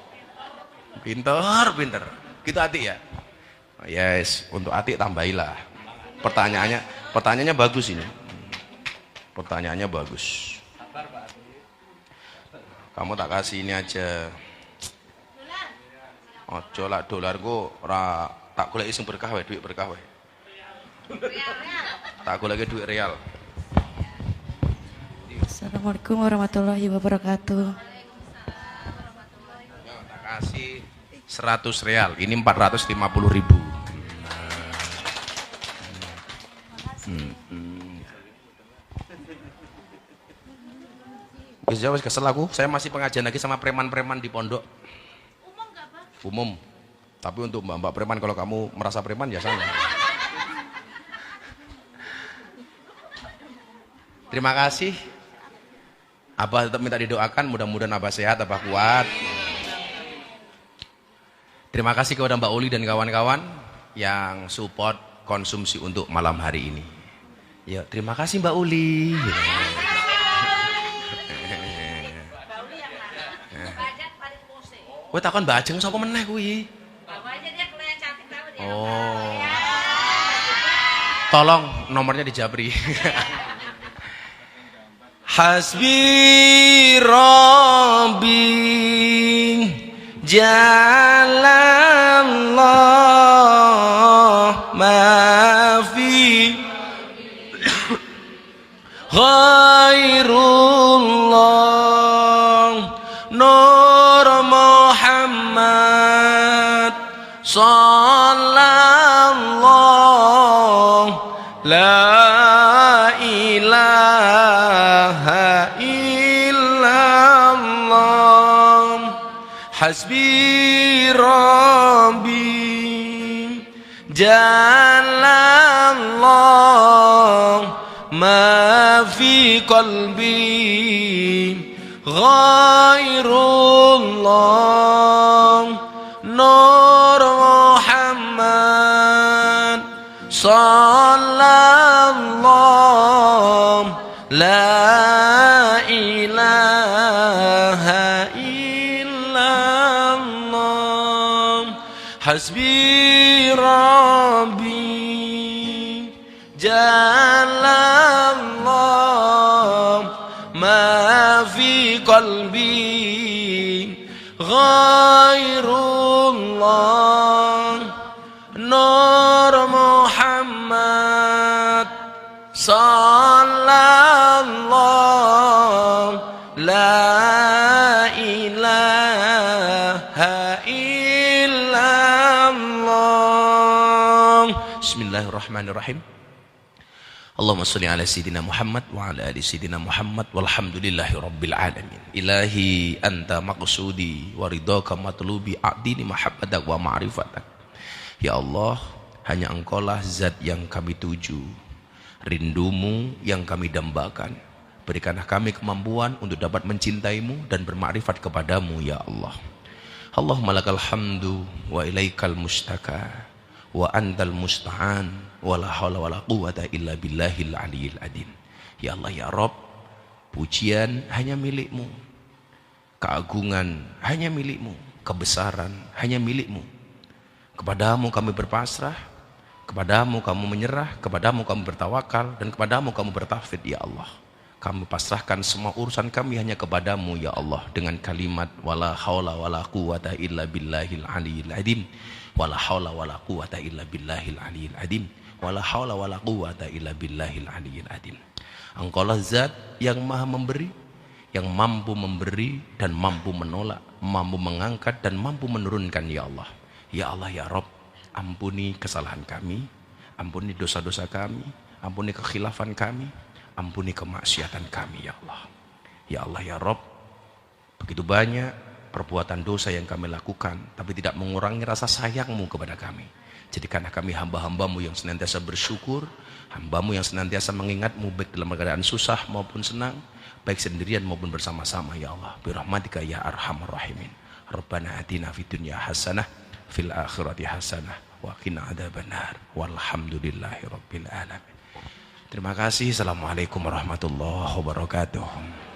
Pinter. Gitu Atik ya. Yes, untuk Atik tambahilah. Pertanyaannya bagus ini. Pertanyaannya bagus. Kamu tak kasih ini aja. Ojo lah dolarku ora tak golek sing berkah wae, duit berkah wae. Tak golek duit real. Assalamualaikum warahmatullahi wabarakatuh. Ya, tak kasih 100 real. Ini 450.000. Wis kesel aku, saya masih pengajian lagi sama preman-preman di pondok. Umum enggak, Pak? Umum. Tapi untuk mbak-mbak preman, kalau kamu merasa preman ya sana. Terima kasih. Abah tetap minta didoakan, mudah-mudahan Abah sehat, Abah kuat. Terima kasih kepada Mbak Uli dan kawan-kawan yang support konsumsi untuk malam hari ini. Ya, terima kasih Mbak Uli. Kowe takon Mbak Ajeng sapa meneh kuwi? Oh. Tolong nomornya di Jabri. Hasbi Rabbi Jalallah ma fi ghairullah Nur Muhammad sallallahu la ilaha illallah hasbi rabbi jalallah ma fi qalbi ghairullah Nur Muhammad sallallahu la ilaha illallah hasbi rabbi jalallah ma fi qalbi ghairullah Nur Muhammad sallallahu la ilaha illallah. Bismillahirrahmanirrahim. Allahumma sholli ala sayyidina Muhammad wa ala ali sayyidina Muhammad walhamdulillahi rabbil alamin. Ilahi anta maqsudi wa ridhaka matlubi a'dini mahabbatak wa ma'rifatak. Ya Allah, hanya Engkaulah zat yang kami tuju, rindumu yang kami dambakan, Berikanlah kami kemampuan untuk dapat mencintaimu dan bermakrifat kepadamu ya Allah. Allahumma lakal hamdu wa ilaikal mustaka wa antal musta'an wa la hawla wa la quwata illa billahil aliyil adim. Ya Allah ya Rabb, pujian hanya milikmu, keagungan hanya milikmu, kebesaran hanya milikmu. Kepadamu kami berpasrah, kepadamu kami menyerah, kepadamu kami bertawakal, dan kepadamu kami bertauhid ya Allah. Kami pasrahkan semua urusan kami hanya kepadamu ya Allah, dengan kalimat wala haula wala quwata illa billahil aliyil adim, wala haula wala quwata illa billahil aliyil adim, wala haula wala quwata illa billahil aliyil adim. Engkaulah zat yang maha memberi, yang mampu memberi dan mampu menolak, mampu mengangkat dan mampu menurunkan ya Allah. Ya Allah ya Rabb, ampuni kesalahan kami, ampuni dosa-dosa kami, ampuni kekhilafan kami, ampuni kemaksiatan kami ya Allah. Ya Allah ya Rabb, begitu banyak perbuatan dosa yang kami lakukan, tapi tidak mengurangi rasa sayangmu kepada kami. Jadikanlah kami hamba-hambamu yang senantiasa bersyukur, hambamu yang senantiasa mengingatmu baik dalam keadaan susah maupun senang, baik sendirian maupun bersama-sama ya Allah. Birahmatika ya arhamar rahimin. Rabbana atina fid dunya hasanah fil akhirati hasanah wa qina adzabannar. Walhamdulillahi rabbil alamin. Terima kasih. Assalamualaikum warahmatullahi wabarakatuh.